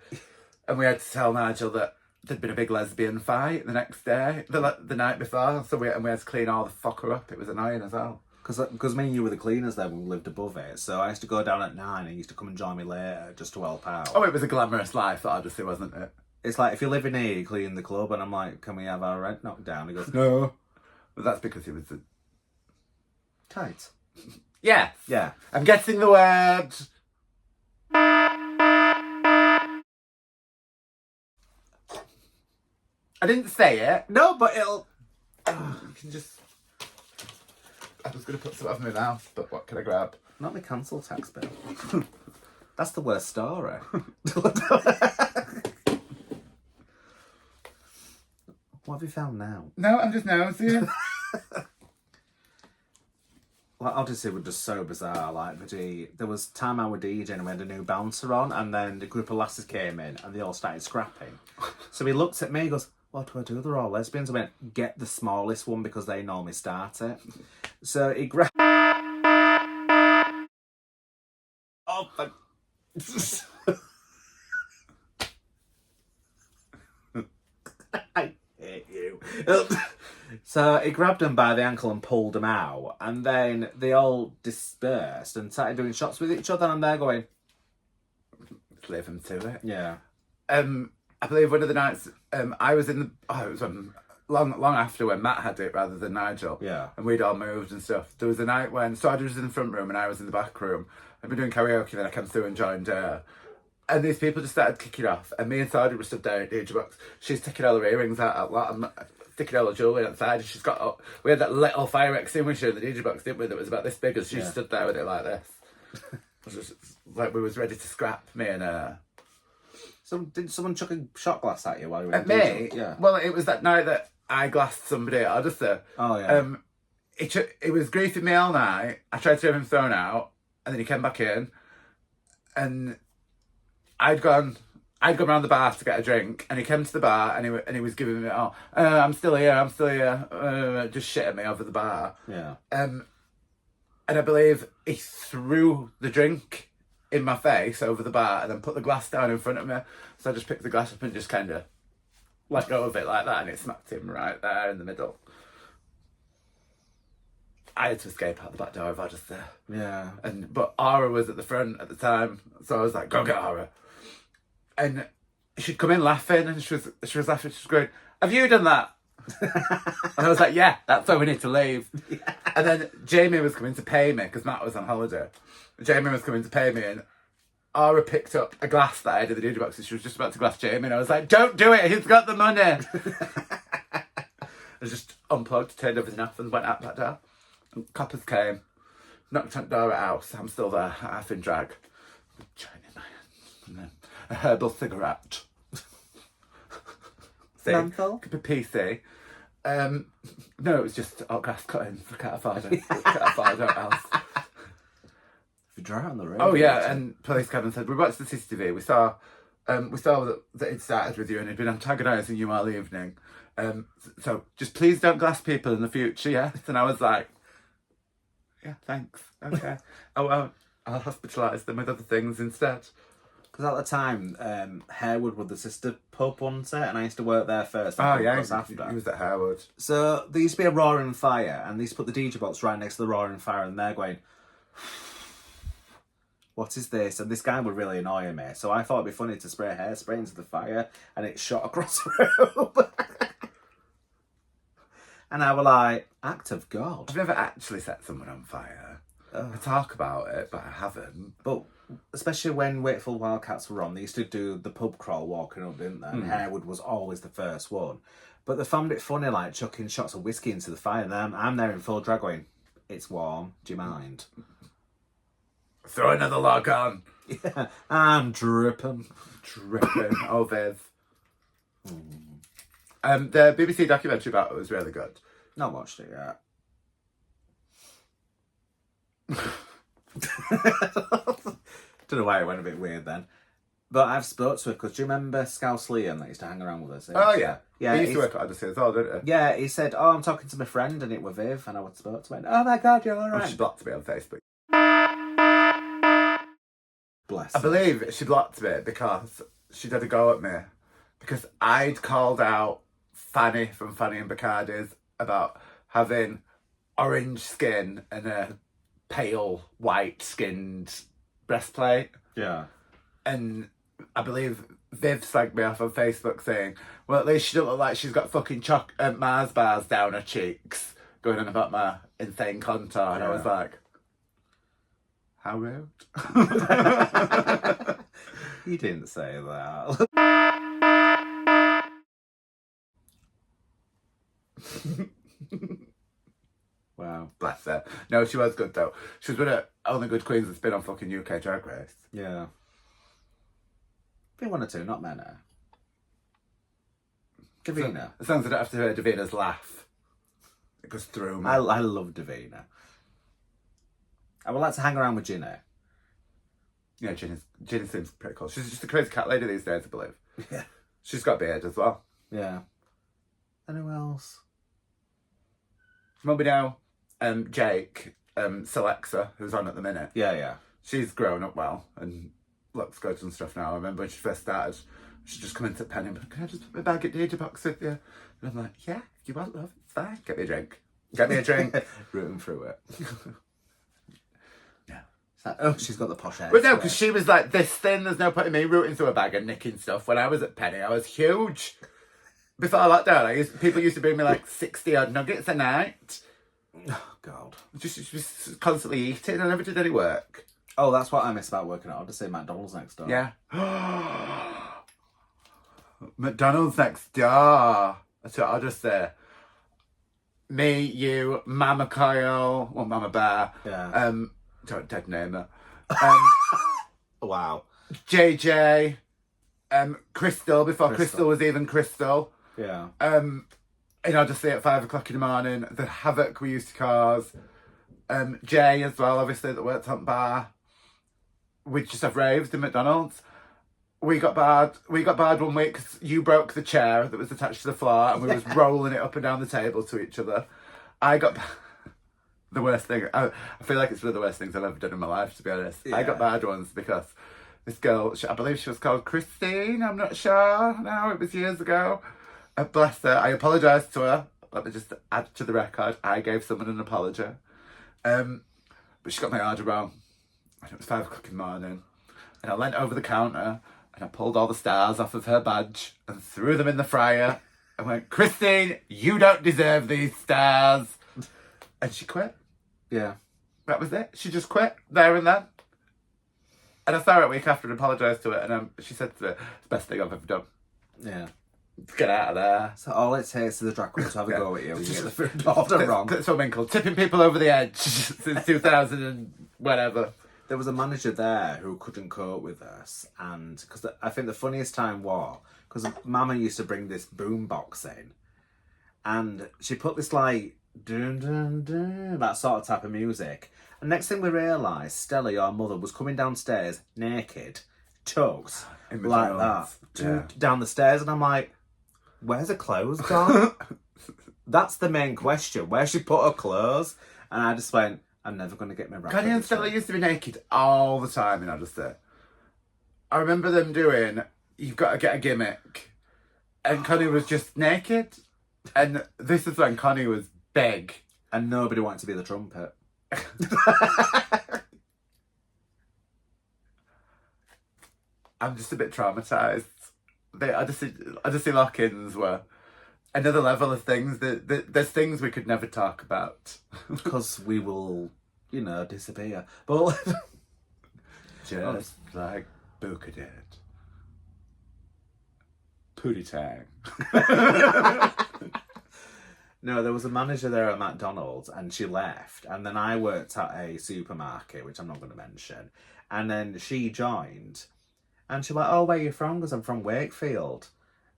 And we had to tell Nigel that there'd been a big lesbian fight the next day, the night before, so we had to clean all the fucker up. It was annoying as well.
Because me and you were the cleaners then when we lived above it, so I used to go down at 9 and he used to come and join me later just to help out.
Oh, it was a glamorous life, that Odyssey, wasn't it?
It's like, if you live in here, you clean the club, and I'm like, can we have our rent knocked down? He goes,
no. But that's because he was
tight.
Yes.
Yeah.
I'm getting the word. I didn't say it.
No, but it'll...
You can just... I was going to put something in my mouth, but what can I grab?
Not my council tax bill. That's the worst story. What have you found now?
No, I'm just nosy.
Like, Odyssey was just so bizarre. Like, there was time I was DJing and we had a new bouncer on, and then the group of lasses came in and they all started scrapping. So he looked at me, he goes, what do I do? They're all lesbians. I went, get the smallest one because they normally start it. So he grabbed... Oh, fuck. I hate you. So he grabbed him by the ankle and pulled him out, and then they all dispersed and started doing shots with each other, and they're going...
Leave him to it.
Yeah.
I believe one of the nights I was in the... Oh, it was long after when Matt had it rather than Nigel.
Yeah.
And we'd all moved and stuff. There was a night when Sardi was in the front room and I was in the back room. I'd been doing karaoke, then I came through and joined her. And these people just started kicking off. And me and Sardi were stood there at the DJ box. She's taking all her earrings out a lot. I'm sticking all her jewellery outside. And she's got... We had that little fire extinguisher in the DJ box, didn't we? That was about this big. And she stood there with it like this. It was just like we was ready to scrap, me and her.
So did someone chuck a shot glass at you while you were
At me?
Yeah.
Well, it was that night that I glassed somebody at Odyssey.
Oh, yeah.
It was griefing me all night. I tried to have him thrown out, and then he came back in, and I'd gone round the bar to get a drink, and he came to the bar, and he was giving me, I'm still here, just shit at me over the bar.
Yeah.
And I believe he threw the drink in my face over the bar and then put the glass down in front of me. So I just picked the glass up and just kind of let go of it like that, and it smacked him right there in the middle. I had to escape out the back door of Odyssey.
Yeah.
But Aura was at the front at the time, so I was like, go get Aura. And she'd come in laughing, and she was laughing, she was going, have you done that? And I was like, yeah, that's why we need to leave. Yeah. And then Jamie was coming to pay me because Matt was on holiday. Jamie was coming to pay me, and Aura picked up a glass that I had in the DJ box, and she was just about to glass Jamie, and I was like, don't do it, he's got the money. I just unplugged, turned everything off, and went out that door. And coppers came, knocked on the door at the house. I'm still there, half in drag, with joint in my hand, and then a herbal cigarette.
Menthol?
Could be PC. No, it was just grass cuttings. I can't afford it. I can't afford it else.
If you drive on the road.
Oh yeah, and police came and said, we watched the CCTV. We saw that it started with you and had been antagonising you all evening. So just please don't glass people in the future, yes? And I was like, yeah, thanks. Okay. I won't. I'll hospitalise them with other things instead.
Because at the time, Harewood was the sister pub, wasn't it? And I used to work there first.
Oh,
And
yeah,
was after.
he was at Harewood.
So there used to be a roaring fire, and they used to put the DJ box right next to the roaring fire, and they're going, what is this? And this guy would really annoy me. So I thought it'd be funny to spray hairspray into the fire, and it shot across the room. And I was like, act of God.
I've never actually set someone on fire. I talk about it, but I haven't.
But especially when Wakefield Wildcats were on, they used to do the pub crawl walking up, didn't they? And Harewood was always the first one. But they found it funny, like chucking shots of whiskey into the fire. And then I'm there in full drag going, it's warm, do you mind?
Throw another log on.
Yeah, I'm dripping.
Oh, Viv. The BBC documentary about it was really good.
Not watched it yet. Don't know why it went a bit weird then. But I've spoke to her because do you remember Scouse Liam that used to hang around with us?
Oh, yeah.
Yeah,
He used to work at Odyssey as well, didn't he?
Yeah, he said, oh, I'm talking to my friend and it was Viv. And I would spoke to him. Oh my God, you're all
Oh,
right.
she blocked me on Facebook.
Bless
I
her.
believe she blocked me because she did a go at me. Because I'd called out Fanny from Fanny and Bacardi's about having orange skin and a pale white-skinned breastplate.
Yeah.
And I believe Viv slagged me off on Facebook saying, well, at least she don't look like she's got fucking Mars bars down her cheeks, going on about my insane contour. And I was like, how rude.
You didn't say that. Wow.
Bless her. No, she was good though. She was one of the only good queens that's been on fucking UK Drag Race.
Yeah. Been one or two, not many. Davina.
As long as I don't have to hear Davina's laugh. It goes through me.
I love Davina. I would like to hang around with Ginny.
Yeah, Ginny seems pretty cool. She's just a crazy cat lady these days, I believe.
Yeah.
She's got a beard as well.
Yeah. And who else?
Remember now, Jake, Selexa, who's on at the minute.
Yeah, yeah.
She's grown up well and looks good and stuff now. I remember when she first started, she'd just come into Penny and be like, can I just put my bag at DJ box with you? And I'm like, yeah, if you want love, it's fine. Get me a drink. Get me a drink.
Rooting through it.
Yeah.
It's like, oh, she's got the posh hair.
But no, because she was like this thin, there's no point in me rooting through a bag and nicking stuff. When I was at Penny, I was huge. Before lockdown, people used to bring me like 60 odd nuggets a night.
Oh, God.
Just constantly eating. I never did any work.
Oh, that's what I miss about working at Odyssey. McDonald's next door.
Yeah. McDonald's next door. That's what I'll just say. Me, you, Mama Coyle, well, Mama Bear.
Yeah.
Don't dead name her.
Wow.
JJ, Crystal, before Crystal was even Crystal.
Yeah.
In Odyssey at 5 o'clock in the morning. The Havoc we used to cause. Jay as well, obviously, that worked on bar. We'd just have raves in McDonald's. We got barred one week because you broke the chair that was attached to the floor and we was rolling it up and down the table to each other. I got the worst thing. I feel like it's one of the worst things I've ever done in my life, to be honest. Yeah. I got barred once because this girl, I believe she was called Christine, I'm not sure. No, it was years ago. Bless her. I apologised to her. Let me just add to the record. I gave someone an apology. But she got my order wrong. And it was 5 o'clock in the morning. And I leant over the counter and I pulled all the stars off of her badge and threw them in the fryer. I went, Christine, you don't deserve these stars. And she quit.
Yeah.
That was it. She just quit there and then. And I saw her a week after and apologised to her. And she said to me, it's the best thing I've ever done.
Yeah.
Get out of there.
So all it takes is the drag queen to have a go at you and you get the food order wrong.
Glitz Von Winkle, tipping people over the edge since 2000 and whatever.
There was a manager there who couldn't cope with us, and because I think the funniest time was because Mama used to bring this boom box in, and she put this like dun dun dun that sort of type of music. And next thing we realised, Stella, your mother, was coming downstairs naked, tucked like that down the stairs, and I'm like, where's her clothes gone? That's the main question. Where she put her clothes? And I just went, I'm never going to get my rap.
Connie and Stella used to be naked all the time in Odyssey. I remember them doing, you've got to get a gimmick. And Connie was just naked. And this is when Connie was big.
And nobody wanted to be the trumpet.
I'm just a bit traumatised. Odyssey lock-ins were another level of things. There's things we could never talk about.
Because we will, disappear. But
Just like Booker did. Pootie Tang.
no, there was a manager there at McDonald's and she left. And then I worked at a supermarket, which I'm not going to mention. And then she joined. And she was like, oh, where are you from? Because I'm from Wakefield.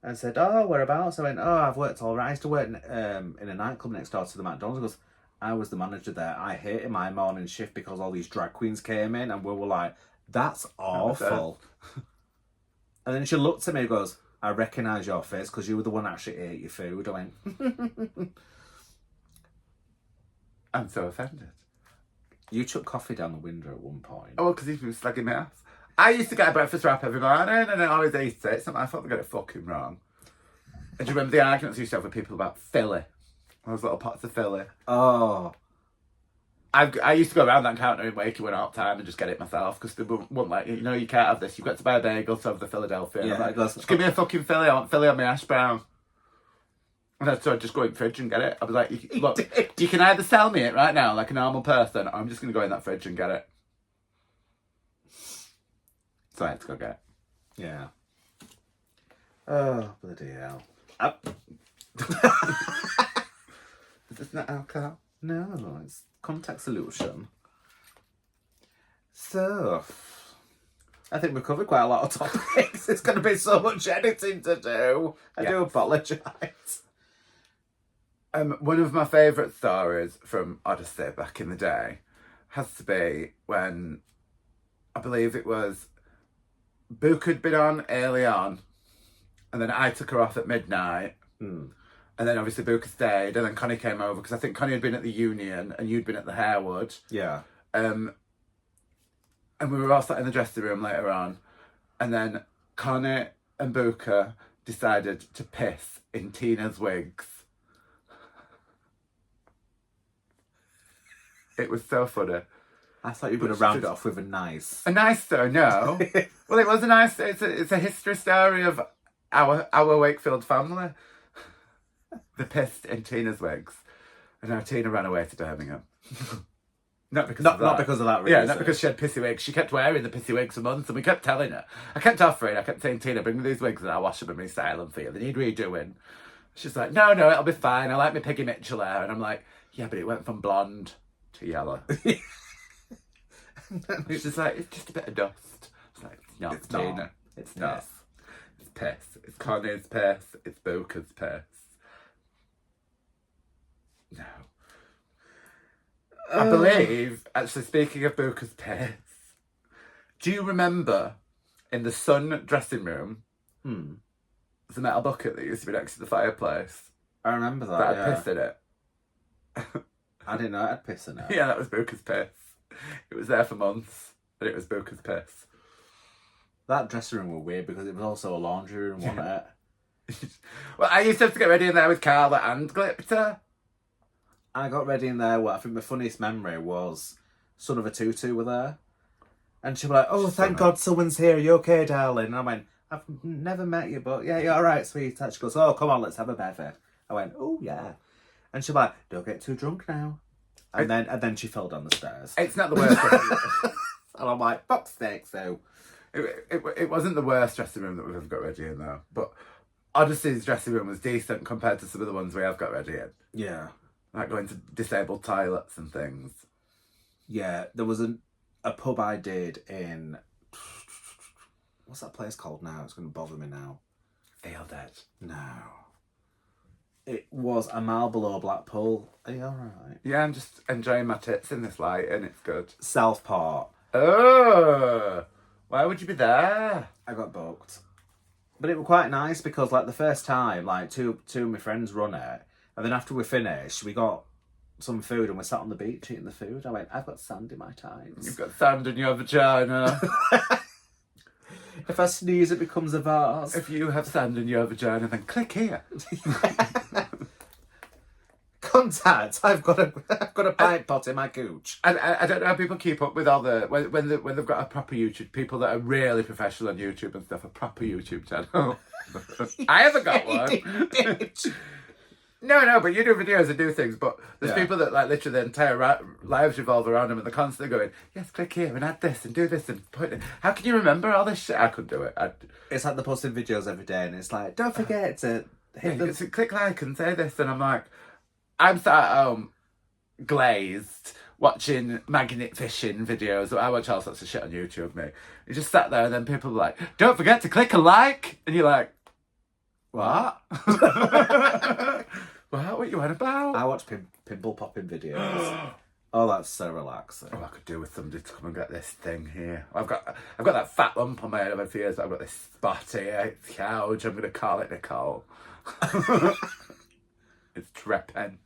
And I said, oh, whereabouts? I went, oh, I've worked all right. I used to work in a nightclub next door to the McDonald's. She goes, I was the manager there. I hated my morning shift because all these drag queens came in and we were like, that's awful. And then she looked at me and goes, I recognise your face because you were the one that actually ate your food. I went,
I'm so offended.
you took coffee down the window at one point.
Oh, because he was slagging me off. I used to get a breakfast wrap every morning and I always ate it. It's not my fault I got it fucking wrong. And do you remember the arguments we used to have with people about Philly? Those little pots of Philly.
Oh.
I used to go around that counter in Wakey all the time and just get it myself because they wouldn't like, you can't have this. You've got to buy a bagel to have the Philadelphia.
Yeah,
I'm like, just give me a fucking Philly. I want Philly on my hash brown. And so I'd just go in the fridge and get it. I was like, look, you can either sell me it right now like a normal person or I'm just going to go in that fridge and get it. So I had to go get it.
Yeah. Oh, bloody hell.
Is this not alcohol?
No, it's contact solution. So, I think we've covered quite a lot of topics. It's going to be so much editing to do. I do apologise.
One of my favourite stories from Odyssey back in the day has to be when, I believe it was, Book had been on early on, and then I took her off at midnight. And then obviously Booker stayed, and then Connie came over, because I think Connie had been at the Union, and you'd been at the Harewood.
Yeah.
And we were all sat in the dressing room later on, and then Connie and Booker decided to piss in Tina's wigs. It was so funny.
I thought you were going to round it off with a nice...
A nice story, no. Well, it was a nice... It's a history story of our Wakefield family. They pissed in Tina's wigs. And now Tina ran away to Birmingham. Not because of that.
Not because of that reason.
Yeah, not because she had pissy wigs. She kept wearing the pissy wigs for months and we kept telling her. I kept offering, I kept saying, Tina, bring me these wigs and I'll wash them and restyle them for you. They need redoing. She's like, no, it'll be fine. I like my Piggy Mitchell hair. And I'm like, yeah, but it went from blonde to yellow. She's like, it's just a bit of dust. It's like, it's not, Tina. It's not. It's piss. It's Connie's piss. It's Booker's piss. No. I believe, actually, speaking of Booker's piss, do you remember in the Sun dressing room, there's a metal bucket that used to be next to the fireplace?
I remember that,
That had piss in it.
I didn't know it had piss in it.
Yeah, that was Booker's piss. It was there for months, and it was Booker's piss.
That dressing room was weird because it was also a laundry room, wasn't it?
Well, I used to have to get ready in there with Carla and Glipter.
I got ready in there. Well, I think my funniest memory was Son of a Tutu were there. And she was like, oh, thank God someone's here. Are you okay, darling? And I went, I've never met you, but yeah, you're all right, sweetheart. She goes, oh, come on, let's have a bevy. I went, oh, yeah. And she was like, don't get too drunk now. And then she fell down the stairs.
It's not the worst.
And I'm like, fuck's sake, so.
It wasn't the worst dressing room that we've ever got ready in, though. But Odyssey's dressing room was decent compared to some of the ones we have got ready in.
Yeah.
Like going to disabled toilets and things.
Yeah, there was a pub I did in... What's that place called now? It's going to bother me now.
Feel Dead.
No. It was a mile below Blackpool. Are you alright?
Yeah, I'm just enjoying my tits in this light and it's good.
Southport.
Oh! Why would you be there?
I got booked. But it was quite nice because, like, the first time, like, two of my friends run it. And then after we finished, we got some food and we sat on the beach eating the food. I went, I've got sand in my tights.
You've got sand in your vagina.
If I sneeze, it becomes a vase.
If you have sand in your vagina, then click here.
Contact. I've got a pint pot in my gooch.
And I don't know how people keep up with all the when they've got a proper YouTube, people that are really professional on YouTube and stuff, a proper YouTube channel. I haven't got one.
Bitch.
No, but you do videos and do things, but there's people that like literally their entire lives revolve around them and they're constantly going, yes, click here and add this and do this and put it. How can you remember all this shit? I couldn't do it.
It's like they're posting videos every day and it's like, don't forget to hit the...
click like and say this, and I'm like, I'm sat at home, glazed, watching magnet fishing videos. I watch all sorts of shit on YouTube, mate. You just sat there and then people are like, don't forget to click a like, and you're like, what? What are you on about?
I watch pimple popping videos. Oh, that's so relaxing.
Oh, I could do with somebody to come and get this thing here. I've got that fat lump on my head. I've had for years. I've got this spot here. It's huge. I'm going to call it Nikoal. It's trepen.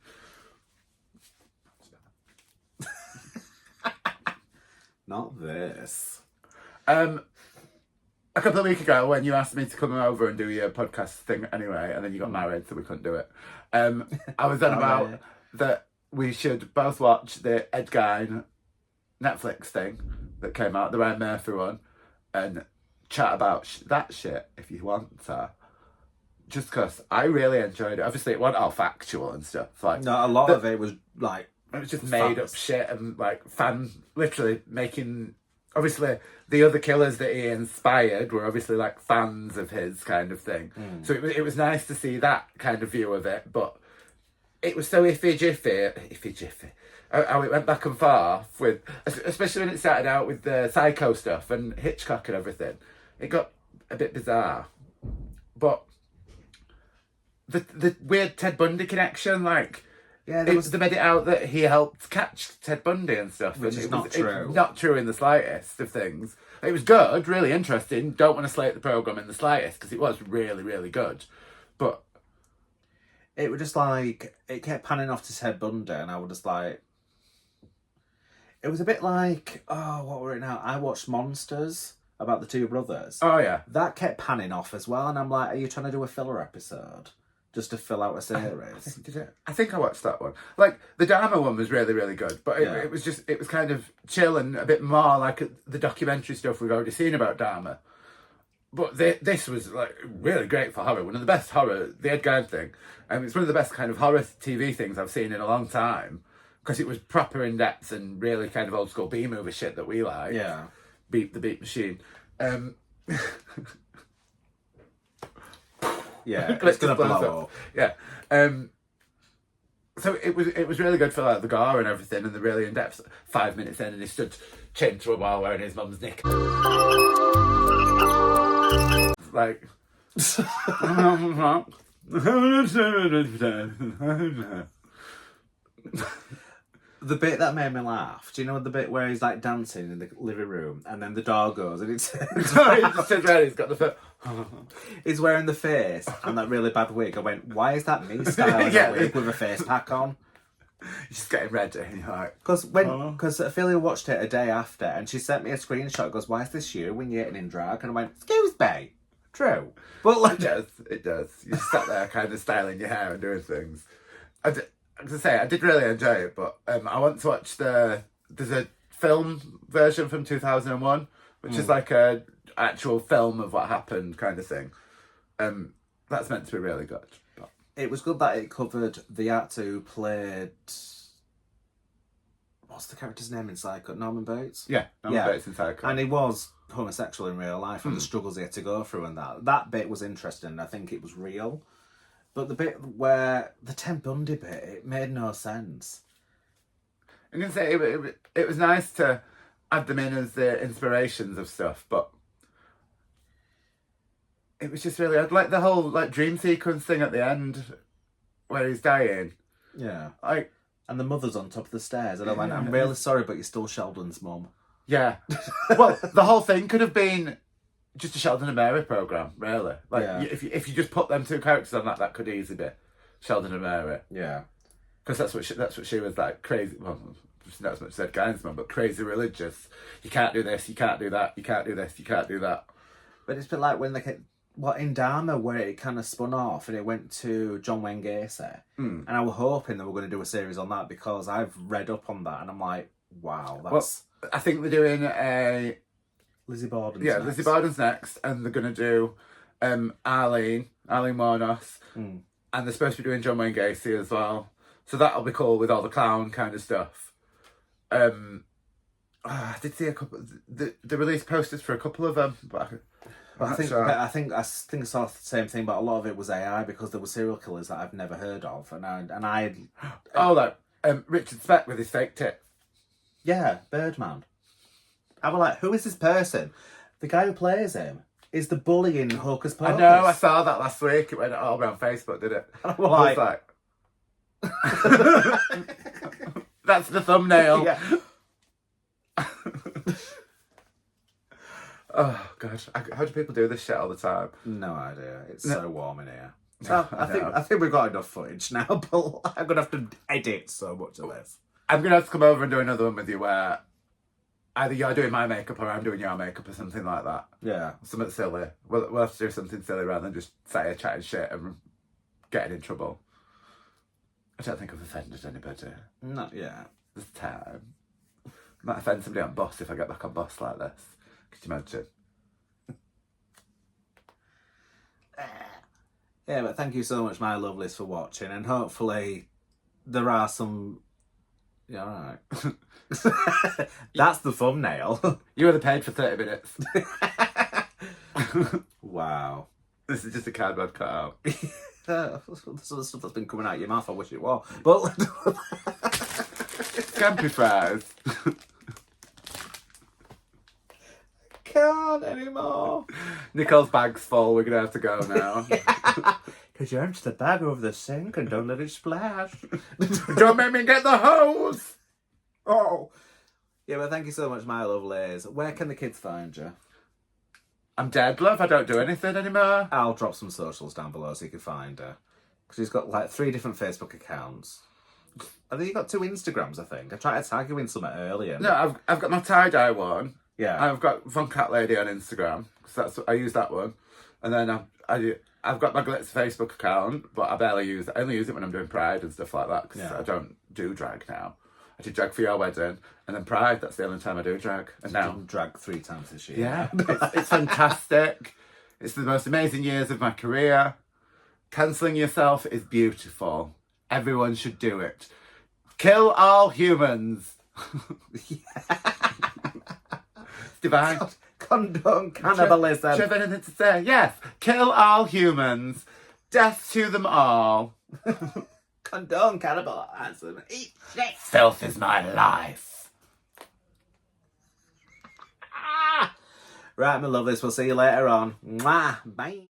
Not this.
A couple of weeks ago, when you asked me to come over and do your podcast thing anyway, and then you got married, so we couldn't do it. I was on about that we should both watch the Ed Gein Netflix thing that came out, the Ryan Murphy one, and chat about that shit if you want to. Just because I really enjoyed it. Obviously, it wasn't all factual and stuff. Like,
no, a lot of it was like...
It was just made up shit and like literally making... Obviously, the other killers that he inspired were obviously like fans of his kind of thing. So it was nice to see that kind of view of it, but it was so iffy jiffy. How it went back and forth with, especially when it started out with the Psycho stuff and Hitchcock and everything. It got a bit bizarre, but the weird Ted Bundy connection, like.
Yeah,
They made it out that he helped catch Ted Bundy and stuff.
Which is not true.
Not true in the slightest of things. It was good, really interesting. Don't want to slate the programme in the slightest, because it was really, really good. But
it was just like, it kept panning off to Ted Bundy, and I was just like... It was a bit like, what were it now? I watched Monsters, about the two brothers.
Oh, yeah.
That kept panning off as well, and I'm like, are you trying to do a filler episode? Just to fill out a series.
I think I watched that one. Like, the Dharma one was really, really good, but it was kind of chill and a bit more like the documentary stuff we've already seen about Dharma. But this was like really great for horror. One of the best horror, the Ed Gein thing. It's one of the best kind of horror TV things I've seen in a long time, because it was proper in depth and really kind of old school B movie shit that we like.
Yeah,
Beat the Beat Machine.
Yeah, it's gonna blow up.
Yeah. So it was really good for like the gore and everything, and the really in depth. 5 minutes in, and he stood chained to a wall wearing his mum's knick. Like.
The bit that made me laugh, do you know the bit where he's like dancing in the living room and then the door goes and it's
He just turns around, he's got the
he's wearing the face and that really bad wig. I went, why is that me styling a wig with a face pack on?
He's just getting ready and you're like...
Because Ophelia watched it a day after and she sent me a screenshot, goes, why is this you when you're in drag? And I went, excuse me. True. But like...
It does. You sat there kind of styling your hair and doing things. As I say, I did really enjoy it, but I want to watch there's a film version from 2001, which is like a actual film of what happened kind of thing. That's meant to be really good. But...
It was good that it covered the actor who played... What's the character's name in Psycho? Norman Bates?
Yeah, Norman Bates in Psycho.
And he was homosexual in real life and the struggles he had to go through and that bit was interesting. I think it was real. But the bit where the Ted Bundy bit, it made no sense.
I'm going to say it was nice to add them in as the inspirations of stuff, but it was just really odd. Like the whole like dream sequence thing at the end where he's dying.
Yeah.
Like,
and the mother's on top of the stairs and I went, I'm really sorry, but you're still Sheldon's mum.
Yeah. Well, the whole thing could have been just a Sheldon and Mary programme, really. Like, if you just put them two characters on that could easily be Sheldon and Mary.
Yeah.
Because that's what she was like, crazy. Well, not as much as Ed Gein's mum, but crazy religious. You can't do this, you can't do that, you can't do this, you can't do that.
But it's a bit like when in Dharma, where it kind of spun off and it went to John Wayne Gacy. And I was hoping they were going to do a series on that because I've read up on that and I'm like, wow, that's...
Well, I think they're doing a...
Lizzie Borden's
Yeah,
next.
Lizzie Borden's next, and they're going to do Arlene Monos, and they're supposed to be doing John Wayne Gacy as well. So that'll be cool with all the clown kind of stuff. I did see a couple... They released posters for a couple of them, but
I think I saw the same thing, but a lot of it was AI because there were serial killers that I've never heard of,
Richard Speck with his fake tip.
Yeah, Birdman. I was like, who is this person? The guy who plays him is the bully in Hocus Pocus.
I know, I saw that last week. It went all around Facebook, did it?
And I was
like... That's the thumbnail.
Yeah.
Oh gosh, how do people do this shit all the time?
No idea. It's so warm in here. So I think we've got enough footage now, but I'm gonna have to edit so much of this.
I'm gonna have to come over and do another one with you where either you're doing my makeup or I'm doing your makeup or something like that.
Yeah,
something silly. We'll have to do something silly rather than just sat here chatting shit and getting in trouble. I don't think I've offended anybody.
Not yet.
This time, I might offend somebody on Boss if I get back on Boss like this. Could you imagine?
Yeah, but thank you so much, my lovelies, for watching, and hopefully there are some... Yeah, alright. That's the thumbnail.
You would have paid for 30 minutes.
Wow.
This is just a cardboard cutout.
Some stuff that's been coming out of your mouth, I wish it was. But...
Scampi fries.
Can't anymore.
Nicole's bag's full, we're gonna have to go now.
Because you empty the bag over the sink and don't let it splash.
Don't make me get the hose!
Oh. Yeah, well, thank you so much, my lovelies. Where can the kids find you?
I'm dead, love. I don't do anything anymore.
I'll drop some socials down below so you can find her. Because she's got like 3 different Facebook accounts. I think you've got 2 Instagrams, I think. I tried to tag you in something earlier.
No, I've got my tie-dye one.
Yeah.
I've got Von Cat Lady on Instagram, because I use that one. And then I've got my Glitz Facebook account, but I barely use it. I only use it when I'm doing Pride and stuff like that, because I don't do drag now. I did drag for your wedding, and then Pride, that's the only time I do drag. And now
done drag 3 times this year.
Yeah, it's fantastic. It's the most amazing years of my career. Cancelling yourself is beautiful. Everyone should do it. Kill all humans. It's divine.
Condone cannibalism.
Do you have anything to say? Yes. Kill all humans. Death to them all.
Condone cannibalism. Eat shit.
Filth is my life.
Right, my lovelies. We'll see you later on. Mwah. Bye.